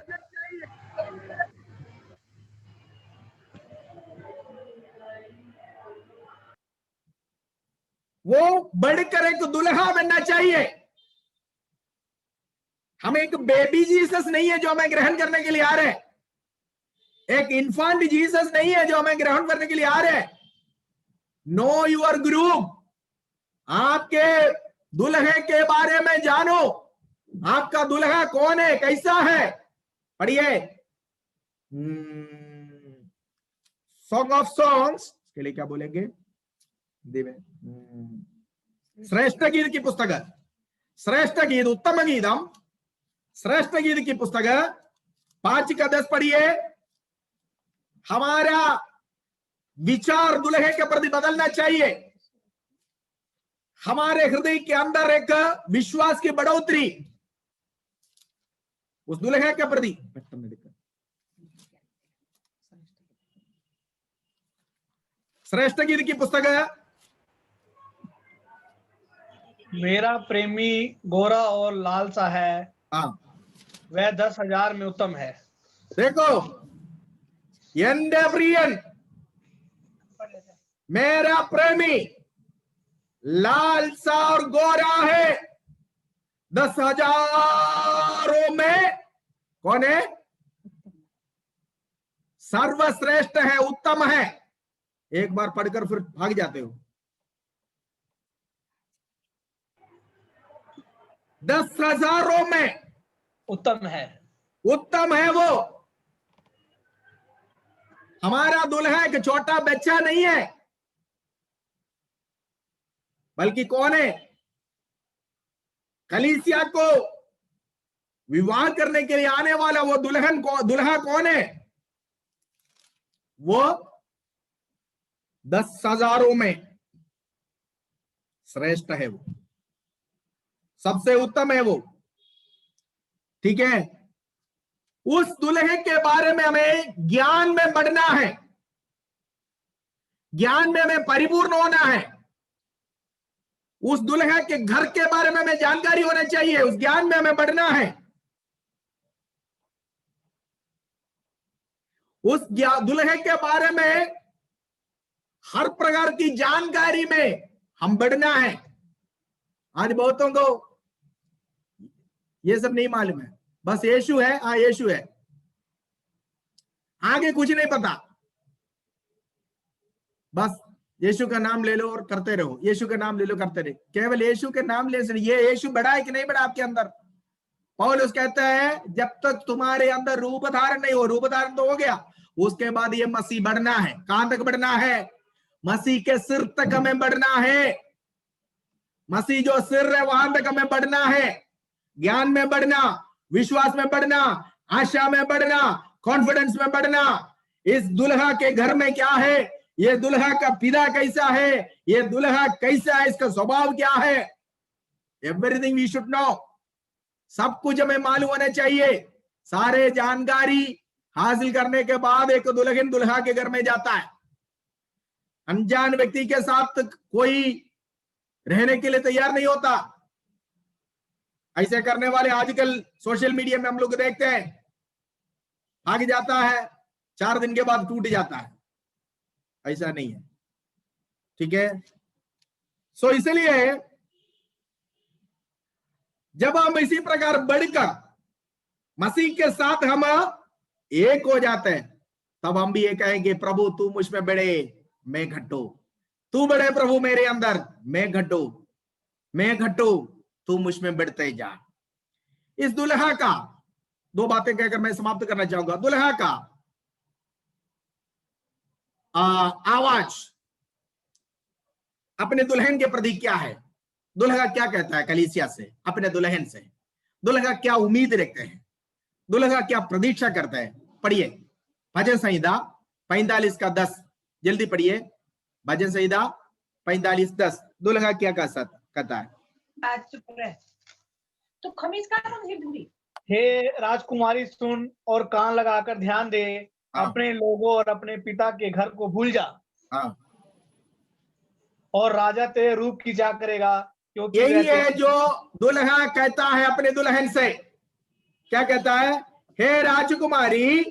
[SPEAKER 1] वो बढ़कर एक दुल्हा बनना चाहिए। हम एक बेबी जीसस नहीं है जो हमें ग्रहण करने के लिए आ रहे हैं। एक इन्फांट जीसस नहीं है जो हमें ग्रहण करने के लिए आ रहे हैं। नो योर ग्रूम, आपके दुल्हे के बारे में जानो। आपका दुल्हा कौन है, कैसा है? पढ़िए सॉन्ग ऑफ सॉन्ग्स के लिए क्या बोलेंगे? श्रेष्ठ गीत की पुस्तक, श्रेष्ठ गीत, उत्तम गीतम, श्रेष्ठ गीत की पुस्तक 5 का 10 पढ़िए। हमारा विचार दुल्हे के प्रति बदलना चाहिए। हमारे हृदय के अंदर एक विश्वास की बढ़ोतरी, उस दुल्हे के प्रति। श्रेष्ठ गीत की पुस्तक है,
[SPEAKER 3] मेरा प्रेमी गोरा और लाल सा है,
[SPEAKER 1] हाँ
[SPEAKER 3] वह 10,000 में उत्तम है।
[SPEAKER 1] देखो, एंडे प्रियन मेरा प्रेमी लाल सा और गोरा है, 10,000 में कौन है? सर्वश्रेष्ठ है, उत्तम है। एक बार पढ़कर फिर भाग जाते हो। 10,000 में
[SPEAKER 3] उत्तम है,
[SPEAKER 1] उत्तम है वो। हमारा दुल्हा एक छोटा बच्चा नहीं है, बल्कि कौन है? कलीसिया को विवाह करने के लिए आने वाला वो दुल्हा कौन है? वो 10,000 में श्रेष्ठ है, वो सबसे उत्तम है वो। ठीक है, उस दुल्हे के बारे में हमें ज्ञान में बढ़ना है, ज्ञान में हमें परिपूर्ण होना है। उस दुल्हे के घर के बारे में हमें जानकारी होना चाहिए, उस ज्ञान में हमें बढ़ना है। उस दुल्हे के बारे में हर प्रकार की जानकारी में हम बढ़ना है। आज बहुतों को ये सब नहीं मालूम है, बस यीशु है, हाँ यीशु है, आगे कुछ नहीं पता। बस यीशु का नाम ले लो और करते रहो, यीशु का नाम ले लो करते रहो, केवल यीशु के नाम ले से। ये यीशु बड़ा है कि नहीं बड़ा आपके अंदर? पौलुस कहता है जब तक तुम्हारे अंदर रूप धारण नहीं हो, रूप धारण तो हो गया, उसके बाद ये मसीह बढ़ना है। कहां तक बढ़ना है? मसीह के सिर तक हमें बढ़ना है। मसीह जो सिर है वहां तक हमें बढ़ना है। ज्ञान में बढ़ना, विश्वास में बढ़ना, आशा में बढ़ना, कॉन्फिडेंस में बढ़ना। इस दुल्हा के घर में क्या है, ये दुल्हा का पिता कैसा है, ये दुल्हा कैसा है, इसका स्वभाव क्या है, एवरीथिंग वी शुड नो। सब कुछ हमें मालूम होना चाहिए। सारे जानकारी हासिल करने के बाद एक दुल्हन दुल्हा के घर में जाता है। अनजान व्यक्ति के साथ कोई रहने के लिए तैयार नहीं होता। ऐसे करने वाले आजकल सोशल मीडिया में हम लोग देखते हैं, आगे जाता है 4 दिन के बाद टूट जाता है। ऐसा नहीं है, ठीक है। सो इसलिए जब हम इसी प्रकार बढ़कर मसीह के साथ हम एक हो जाते हैं, तब हम भी ये कहेंगे, प्रभु तू मुझ में बढ़े, मैं घटू। तू बढ़े प्रभु मेरे अंदर, मैं घटू, मैं घटू, तू मुझ में बढ़ते जा। इस दुल्हा का 2 बातें कहकर मैं समाप्त करना चाहूंगा। दुल्हा का आवाज अपने दुल्हन के प्रति क्या है? दुल्हा क्या कहता है कलीसिया से, अपने दुल्हन से? दुल्हा क्या उम्मीद रखते हैं? दुल्हा क्या प्रतीक्षा करता है? पढ़िए भजन संहिता 45:10, जल्दी पढ़िए। भजन संहिता 45:10 दुल्हा क्या कहता है?
[SPEAKER 4] तो खमीज का दूरी,
[SPEAKER 3] हे राजकुमारी सुन और कान लगाकर ध्यान दे, अपने लोगों और अपने पिता के घर को भूल जा।
[SPEAKER 1] हाँ,
[SPEAKER 3] और राजा तेरे रूप की जा करेगा, क्योंकि
[SPEAKER 1] यही है जो दुल्हा कहता है अपने दुल्हन से। क्या कहता है? हे राजकुमारी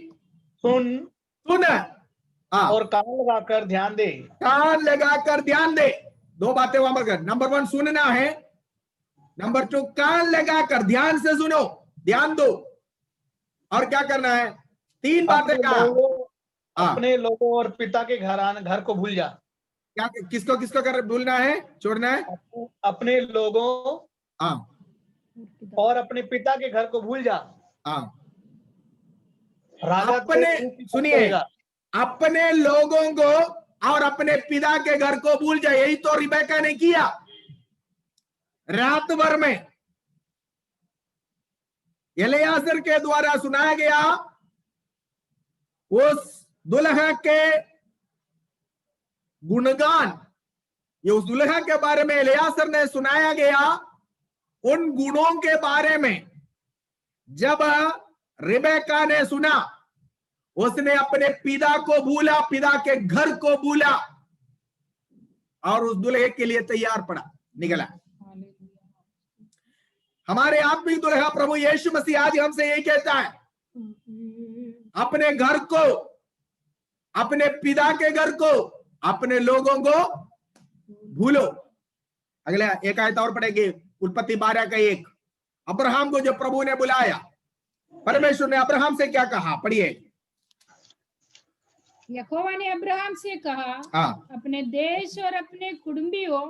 [SPEAKER 1] सुन सुन,
[SPEAKER 3] और कान लगाकर ध्यान दे।
[SPEAKER 1] कान लगाकर ध्यान दे। 2 बातें वहां पर। नंबर 1 सुनना है, नंबर 2 कान लगाकर ध्यान से सुनो, ध्यान दो। और क्या करना है? 3 बातें कहा।
[SPEAKER 3] अपने लोगों और पिता के घर को भूल जा।
[SPEAKER 1] क्या किसको किसको कर भूलना है, छोड़ना है?
[SPEAKER 3] अपने लोगों और अपने पिता के घर को भूल जा। राजा
[SPEAKER 1] अपने, सुनिए, अपने लोगों को और अपने पिता के घर को भूल जा। यही तो रिबेका ने किया रात भर में। एलियाजर के द्वारा सुनाया गया उस दुल्हा के गुणगान, ये उस दुल्हा के बारे में एलियाजर ने सुनाया गया। उन गुणों के बारे में जब रिबेका ने सुना, उसने अपने पिता को भूला, पिता के घर को भूला और उस दुल्हे के लिए तैयार पड़ा, निकला। हमारे आत्मिक दुल्हा प्रभु यीशु मसीह आज हमसे यही कहता है, अपने घर को, अपने पिता के घर को, अपने लोगों को भूलो। अगला एक आयत और पढ़ेंगे, उत्पत्ति 12:1। अब्राहम को जो प्रभु ने बुलाया, परमेश्वर ने अब्राहम से क्या कहा, पढ़िए।
[SPEAKER 2] यहोवा ने अब्राहम से कहा, अपने देश और अपने कुटुंबियों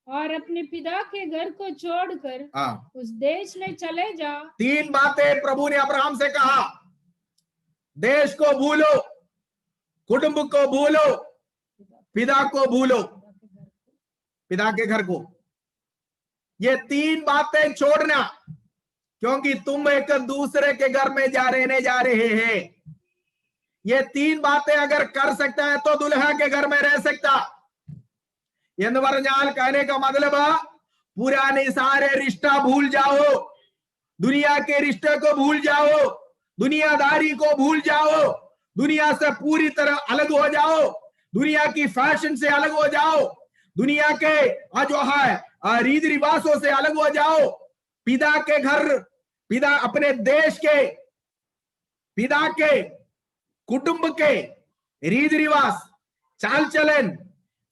[SPEAKER 2] और अपने पिता के घर को छोड़कर उस देश में चले जा।
[SPEAKER 1] 3 बातें प्रभु ने अब्राहम से कहा, देश को भूलो, कुटुंब को भूलो, पिता को भूलो, पिता के घर को। ये 3 बातें छोड़ना, क्योंकि तुम एक दूसरे के घर में रहने जा रहे हैं। ये 3 बातें अगर कर सकता है तो दुल्हा के घर में रह सकता। എന്ന് പറഞ്ഞാൽ कहने का मतलब पुराने सारे रिश्ता भूल जाओ, दुनिया के रिश्ते को भूल जाओ, दुनियादारी को भूल जाओ, दुनिया से पूरी तरह अलग हो जाओ, दुनिया की फैशन से अलग हो जाओ, दुनिया के जो है रीति रिवाजों से अलग हो जाओ। पिता के घर, पिता अपने देश के, पिता के कुटुंब के रीति रिवाज, चाल चलन,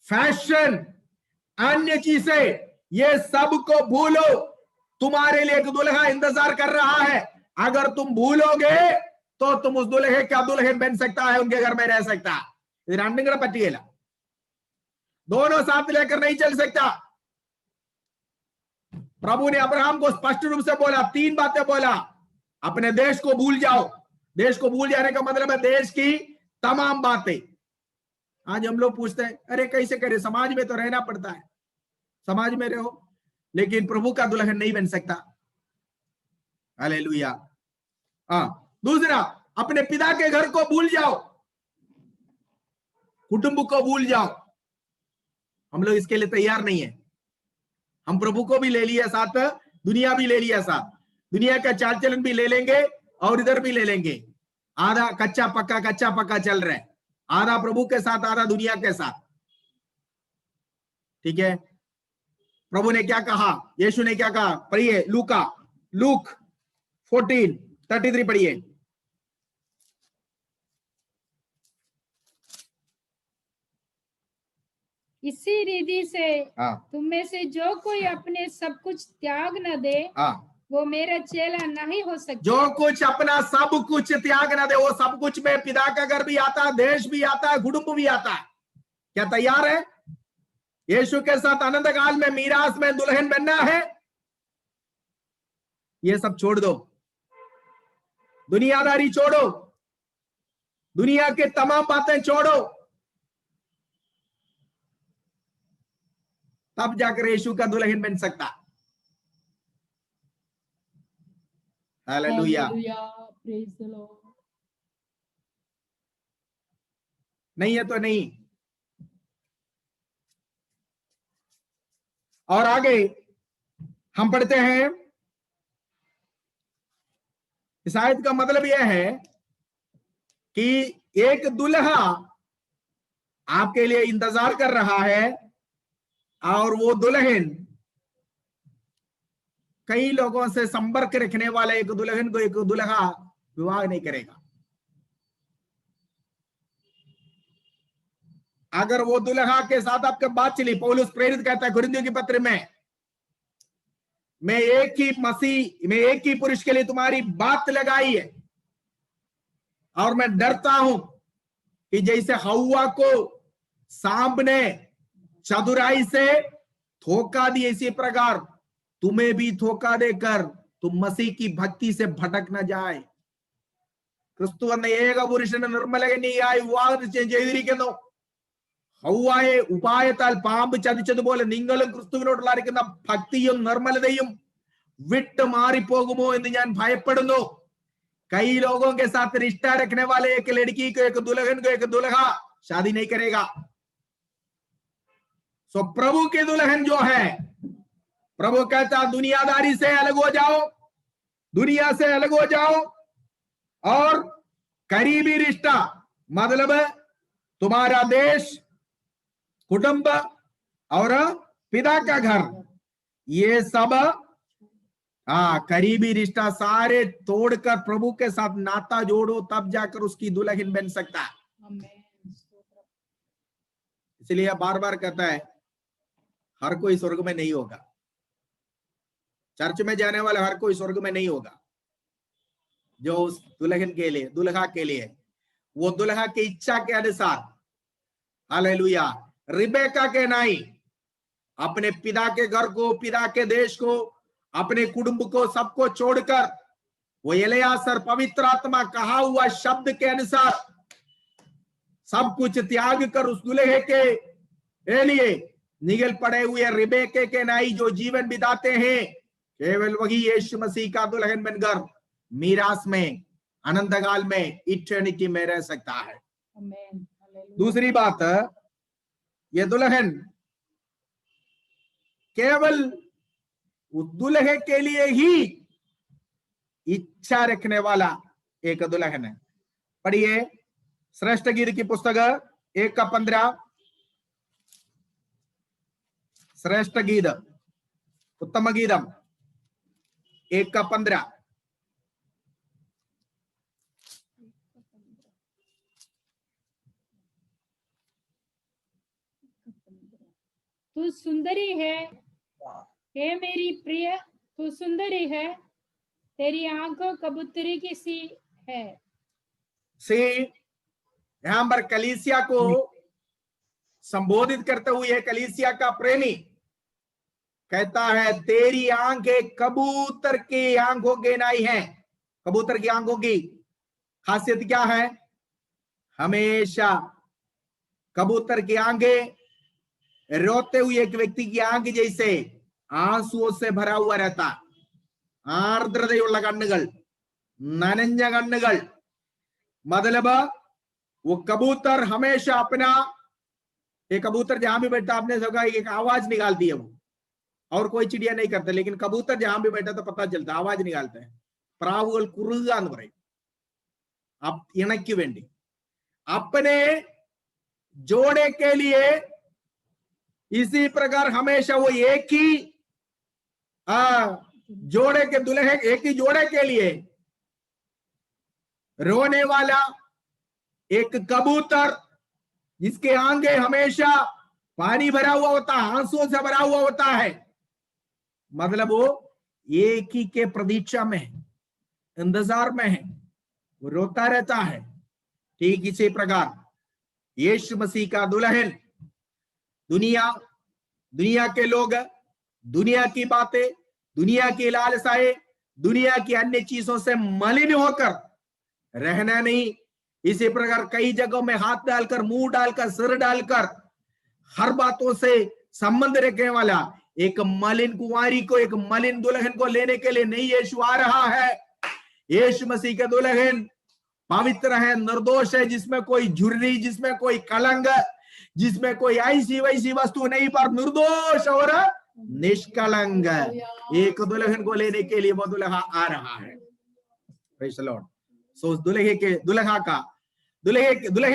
[SPEAKER 1] फैशन, अन्य चीजें, ये सब को भूलो। तुम्हारे लिए एक दुल्हा इंतजार कर रहा है। अगर तुम भूलोगे तो तुम उस दुल्हे का दुल्हन बन सकता है, उनके घर में रह सकता है। पटिएला दोनों साथ लेकर नहीं चल सकता। प्रभु ने अब्राहम को स्पष्ट रूप से बोला, 3 बातें बोला। अपने देश को भूल जाओ। देश को भूल जाने का मतलब है देश की तमाम बातें। आज हम लोग पूछते हैं, अरे कैसे करें, समाज में तो रहना पड़ता है, समाज में रहो, लेकिन प्रभु का दुल्हन नहीं बन सकता। हालेलुया। दूसरा, अपने पिता के घर को भूल जाओ, कुटुंब को भूल जाओ। हम लोग इसके लिए तैयार नहीं है। हम प्रभु को भी ले लिया साथ, दुनिया भी ले लिया साथ, दुनिया का चाल चलन भी ले लेंगे और इधर भी ले लेंगे। आधा कच्चा पक्का चल रहा है, आधा प्रभु के साथ, आधा दुनिया के साथ। ठीक है, प्रभु ने क्या कहा, यीशु ने क्या कहा, पढ़िए लूक 14:33 पढ़िए।
[SPEAKER 2] इसी रीति से तुम में से जो कोई अपने सब कुछ त्याग न दे वो मेरा चेला नहीं हो सकता।
[SPEAKER 1] जो कुछ अपना सब कुछ त्याग न दे, वो सब कुछ में पिता का घर भी आता है, देश भी आता है, कुटुंब भी आता है। क्या तैयार है यीशु के साथ अनंत काल में मीरास में दुल्हन बनना है? ये सब छोड़ दो, दुनियादारी छोड़ो, दुनिया के तमाम बातें छोड़ो, तब जाकर यीशु का दुल्हन बन सकता। Hallelujah,
[SPEAKER 2] praise the Lord.
[SPEAKER 1] नहीं है तो नहीं। और आगे हम पढ़ते हैं, इस आयत का मतलब यह है कि एक दुल्हा आपके लिए इंतजार कर रहा है और वो दुल्हन कई लोगों से संपर्क रखने वाले एक दुल्हन को एक दुल्हा विवाह नहीं करेगा। अगर वो दुल्हा के साथ आपके बात चली, पौलुस प्रेरित कहता है कुरिन्थियों की पत्र में, मैं एक ही मसीह, मैं एक ही पुरुष के लिए तुम्हारी बात लगाई है और मैं डरता हूं कि जैसे हव्वा को सांप ने चतुराई से धोखा दिया, इसी प्रकार तुम्हें भी धोखा देकर तुम मसीह की भक्ति से भटक न जाए। क्रिस्तु എന്ന ഏക പുരുഷന് നിർമ്മലകന്യയായി വിവാഹം ചെയ്തിരിക്കുന്നു. ഹവ്വായെ ഉപായത്താൽ പാമ്പ് ചതിച്ചതുപോലെ നിങ്ങളും ക്രിസ്തുവിനോടുള്ള ഭക്തിയും നിർമ്മലതയും വിട്ടു മാറിപ്പോകുമോ എന്ന് ഞാൻ ഭയപ്പെടുന്നു। कई लोगों के साथ रिश्ता रखने वाले एक लड़की को एक दुल्हन को एक दुल्हा शादी नहीं करेगा। सो प्रभु की दुल्हन जो है, प्रभु कहता दुनियादारी से अलग हो जाओ, दुनिया से अलग हो जाओ, और करीबी रिश्ता मतलब तुम्हारा देश, कुटुंब और पिता का घर, ये सब करीबी रिश्ता सारे तोड़कर प्रभु के साथ नाता जोड़ो, तब जाकर उसकी दुल्हन बन सकता है। इसलिए बार बार कहता है हर कोई स्वर्ग में नहीं होगा, चर्च में जाने वाला हर कोई स्वर्ग में नहीं होगा। जो उस दुल्हन के लिए, दुल्हा के लिए, वो दुल्हा की इच्छा के अनुसार, हालेलुया, रिबेका के नाई अपने पिता के घर को, पिता के देश को, अपने कुटुंब को, सबको छोड़कर वो एलियासर पवित्र आत्मा कहा हुआ शब्द के अनुसार सब कुछ त्याग कर उस दुल्हे के लिए निगल पड़े हुए रिबेके के नाई जो जीवन बिताते हैं, केवल वही यीशु मसीह का दुल्हन बनकर मीरास में, अनंतकाल में, इटर्निटी में रह सकता है। दूसरी बात, ये दुल्हन केवल उस दुल्हे के लिए ही इच्छा रखने वाला एक दुल्हन है। पढ़िए श्रेष्ठ गीत की पुस्तक 1:15, श्रेष्ठ गीत, उत्तम गीतम 1:15।
[SPEAKER 2] तू सुंदरी है हे मेरी प्रिय, तू सुंदरी है, तेरी आंखों कबूतरी की सी है।
[SPEAKER 1] यहां पर कलीसिया को संबोधित करते हुए कलीसिया का प्रेमी कहता है तेरी आंखें कबूतर की आंखों के नाई हैं। कबूतर की आंखों की खासियत क्या है? हमेशा कबूतर की आंखें रोते हुए एक व्यक्ति की आंख जैसे आंसुओं से भरा हुआ रहता, ആർദ്രതയുള്ള കണ്ണുകൾ, നനഞ്ഞ കണ്ണുകൾ। मतलब वो कबूतर हमेशा अपना, एक कबूतर जहां भी बैठा आपने देखा एक आवाज निकालती है वो, और कोई चिड़िया नहीं करता, लेकिन कबूतर जहां भी बैठा तो पता चलता, आवाज निकालते हैं। പ്രാവുകൾ കുറുക എന്ന് പറയും, ഇണയ്ക്ക് വേണ്ടി। अपने जोड़े के लिए इसी प्रकार हमेशा वो एक ही जोड़े के दुल्हे, एक ही जोड़े के लिए रोने वाला एक कबूतर जिसके आंखें हमेशा पानी भरा हुआ होता है, आंसुओं से भरा हुआ होता है। मतलब वो एक ही के प्रतीक्षा में है, इंतजार में है, वो रोता रहता है। ठीक इसी प्रकार यीशु मसीह का दुल्हन, दुनिया के लोग, दुनिया की बातें, दुनिया की लालसाएं, दुनिया की अन्य चीजों से मलिन होकर रहना नहीं। इसी प्रकार कई जगहों में हाथ डालकर, मुंह डालकर, सिर डालकर हर बातों से संबंध रखने वाला एक मलिन कुंवारी को, एक मलिन दुल्हन को लेने के लिए नहीं यीशु आ रहा है। यीशु मसीह का दुल्हन पवित्र है, निर्दोष है, जिसमें कोई झुर्री, जिसमें कोई कलंक, जिसमें कोई ऐसी वैसी वस्तु नहीं, पर निर्दोष और निष्कलंक एक दुल्हन को लेने के लिए वो दुल्हा आ रहा है। Praise the Lord. सो उस दुल्हन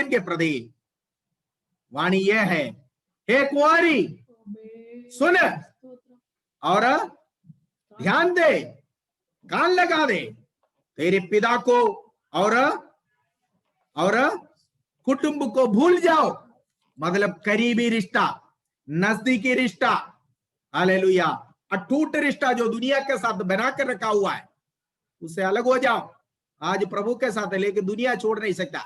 [SPEAKER 1] के प्रति वाणी यह है, हे कुंवारी सुन और ध्यान दे, कान लगा दे, तेरे पिता को और कुटुंब को भूल जाओ। मतलब करीबी रिश्ता, नजदीकी रिश्ता, हालेलुया, अटूट रिश्ता जो दुनिया के साथ बना कर रखा हुआ है, उससे अलग हो जाओ। आज प्रभु के साथ है, लेकिन दुनिया छोड़ नहीं सकता,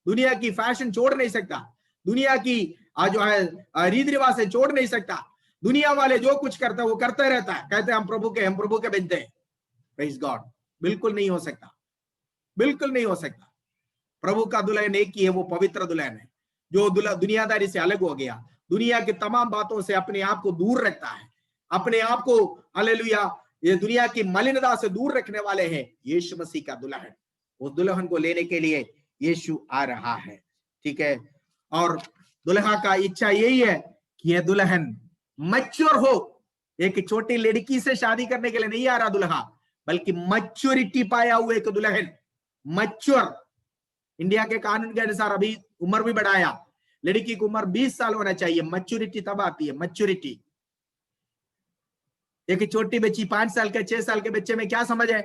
[SPEAKER 1] दुनिया की फैशन छोड़ नहीं सकता, दुनिया की जो है रीति रिवाज से छोड़ नहीं सकता। दुनिया वाले जो कुछ करते हैं वो करते रहता है, कहते हैं हम प्रभु के बनते हैं। Praise God. बिल्कुल नहीं हो सकता, बिल्कुल नहीं हो सकता। प्रभु का दुल्हन एक ही है, वो पवित्र दुल्हन है जो दुनियादारी से अलग हो गया, दुनिया की तमाम बातों से अपने आप को दूर रखता है, अपने आप को, हालेलुया, ये दुनिया की मलिनता से दूर रखने वाले हैं यीशु मसीह का दुल्हन। उस दुल्हन को लेने के लिए यीशु आ रहा है। ठीक है। और दुल्हा का इच्छा यही है कि यह दुल्हन मैच्योर हो। एक छोटी लड़की से शादी करने के लिए नहीं आ रहा दुल्हा, बल्कि मैच्योरिटी पाया हुआ एक दुल्हन, मैच्योर, इंडिया के कानून के अनुसार अभी उम्र भी बढ़ाया, लड़की की उम्र 20 साल होना चाहिए, मैच्योरिटी तब आती है, मैच्योरिटी। एक छोटी बच्ची 5 साल के 6 साल के बच्चे में क्या समझ है,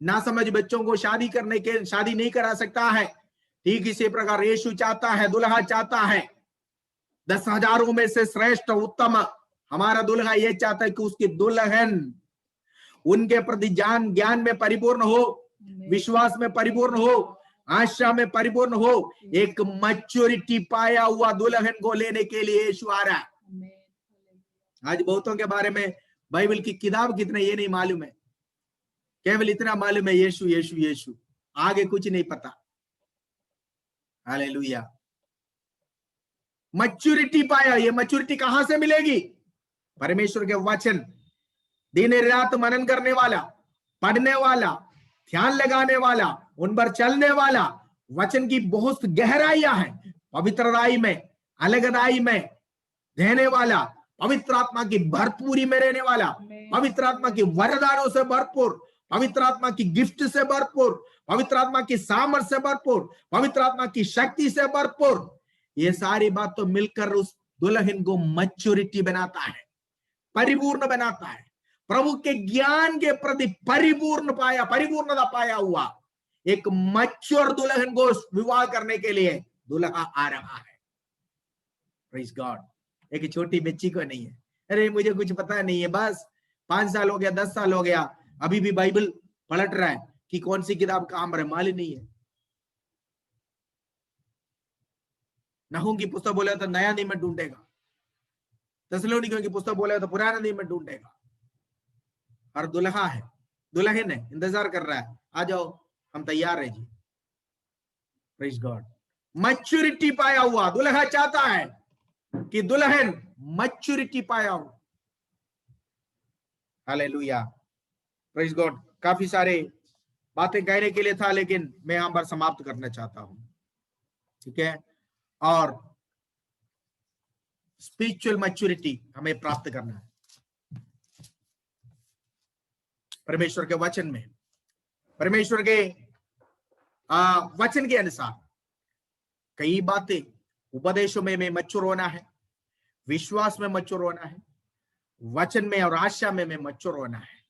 [SPEAKER 1] ना समझ बच्चों को शादी नहीं करा सकता है। ठीक इसी प्रकार यीशु चाहता है, दुल्हा चाहता है 10,000 में से श्रेष्ठ उत्तम, हमारा दुल्हा ये चाहता है कि उसकी दुल्हन उनके प्रति ज्ञान में परिपूर्ण हो, विश्वास में परिपूर्ण हो, आशा में परिपूर्ण हो, एक मैच्योरिटी पाया हुआ दुल्हन को लेने के लिए यीशु आ रहा है। आज बहुतों के बारे में बाइबल की किताब कितने ये नहीं मालूम है, केवल इतना मालूम है यीशु यीशु यीशु, आगे कुछ नहीं पता। हालेलुया। मैच्योरिटी पाया, ये मैच्योरिटी कहां से मिलेगी? परमेश्वर के वचन, दिन रात मनन करने वाला, पढ़ने वाला, ध्यान लगाने वाला, उन पर चलने वाला। वचन की बहुत गहराइयां हैं, पवित्रताई में, अलगदाई में रहने वाला, पवित्र आत्मा की भरपूरी में रहने वाला, पवित्र आत्मा की वरदानों से भरपूर, पवित्र आत्मा की गिफ्ट से भरपूर, पवित्र आत्मा की सामर्थ से भरपूर, पवित्र आत्मा की शक्ति से भरपूर। ये सारी बात तो मिलकर उस दुल्हन को मैच्योरिटी बनाता है, परिपूर्ण बनाता है। प्रभु के ज्ञान के प्रति परिपूर्णता पाया हुआ एक मैच्योर दुल्हन को विवाह करने के लिए दुल्हा आ रहा है। Praise God. एक छोटी बच्ची को नहीं है, अरे मुझे कुछ पता नहीं है, बस 5 साल हो गया, 10 साल हो गया, अभी भी बाइबल पलट रहा है कि कौन सी किताब कहां पर है, मालूम नहीं है। नहूम की पुस्तक बोले तो नया नियम ढूंढेगा, थिस्सलुनीकियों की पुस्तक बोले तो पुराना नियम ढूंढेगा। और दुल्हा है, दुल्हन है, इंतजार कर रहा है, आ जाओ, हम तैयार है जी। Praise God. मैच्योरिटी पाया हुआ दुल्हा चाहता है कि दुल्हन मैच्योरिटी पाया हो। हालेलुया। Praise God. काफी सारे बातें कहने के लिए था, लेकिन मैं यहां पर समाप्त करना चाहता हूं, ठीक है। और स्पिरिचुअल मैच्योरिटी हमें प्राप्त करना है परमेश्वर के वचन में, परमेश्वर के वचन के अनुसार। कई बातें, उपदेशों में मैच्योर होना है, विश्वास में मैच्योर होना है, वचन में और आशा में मैच्योर होना है।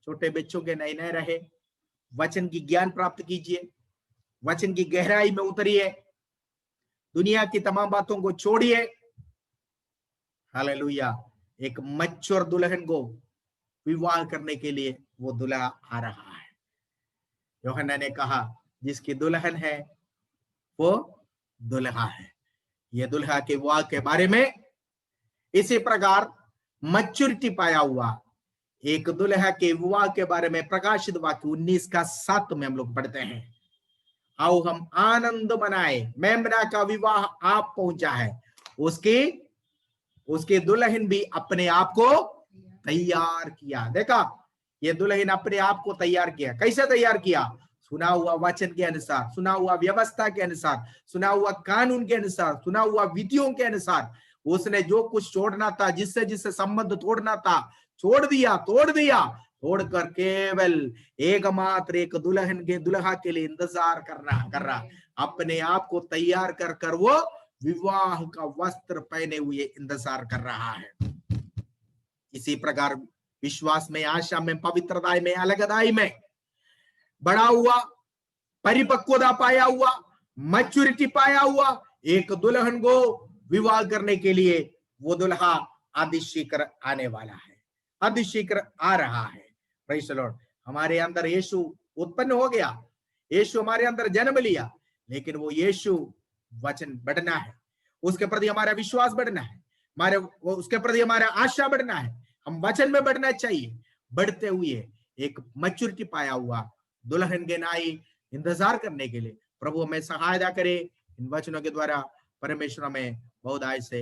[SPEAKER 1] छोटे बच्चों के नए नए रहे, वचन की ज्ञान प्राप्त कीजिए, वचन की गहराई में उतरिए, दुनिया की तमाम बातों को छोड़िए। हालेलुया। एक मैच्योर दुल्हन को विवाह करने के लिए वो दुल्हा आ रहा है। यूहन्ना ने कहा जिसकी दुल्हन है वो दुल्हा है। ये दुल्हा के विवाह के बारे में इसी प्रकार मैच्योरिटी पाया हुआ एक दुल्हा के विवाह के बारे में प्रकाशित वाक्य 19:7 में हम लोग पढ़ते हैं। आओ हम आनंद मनाए, मेमना का विवाह आप पहुंचा है, उसके दुल्हन भी अपने आप को तैयार किया। देखा, ये दुल्हन अपने आप को तैयार किया। कैसे तैयार किया? सुना हुआ वचन के अनुसार, सुना हुआ व्यवस्था के अनुसार, सुना हुआ कानून के अनुसार, सुना हुआ विधियों के अनुसार। उसने जो कुछ छोड़ना था, जिससे संबंध तोड़ना था, छोड़ दिया, तोड़कर केवल एकमात्र एक दुल्हन के दुल्हा के लिए इंतजार कर रहा, अपने आप को तैयार कर वो विवाह का वस्त्र पहने हुए इंतजार कर रहा है। इसी प्रकार विश्वास में, आशा में, पवित्रता में, अलगदाई में बड़ा हुआ, परिपक्वता पाया हुआ, मैच्योरिटी पाया हुआ एक दुल्हन को विवाह करने के लिए वो दुल्हा अतिशीघ्र आने वाला है, अतिशीघ्र आ रहा है। Praise the Lord. हमारे अंदर यीशु उत्पन्न हो गया, यीशु हमारे अंदर जन्म लिया, लेकिन वो यीशु वचन बढ़ना है, उसके प्रति हमारा विश्वास बढ़ना है, उसके प्रति हमारा आशा बढ़ना है, हम वचन में बढ़ना चाहिए। बढ़ते हुए एक मैच्योरिटी पाया हुआ दुल्हन के नाई इंतजार करने के लिए प्रभु हमें सहायता करे। इन वचनों के द्वारा परमेश्वर हमें बहुत आय से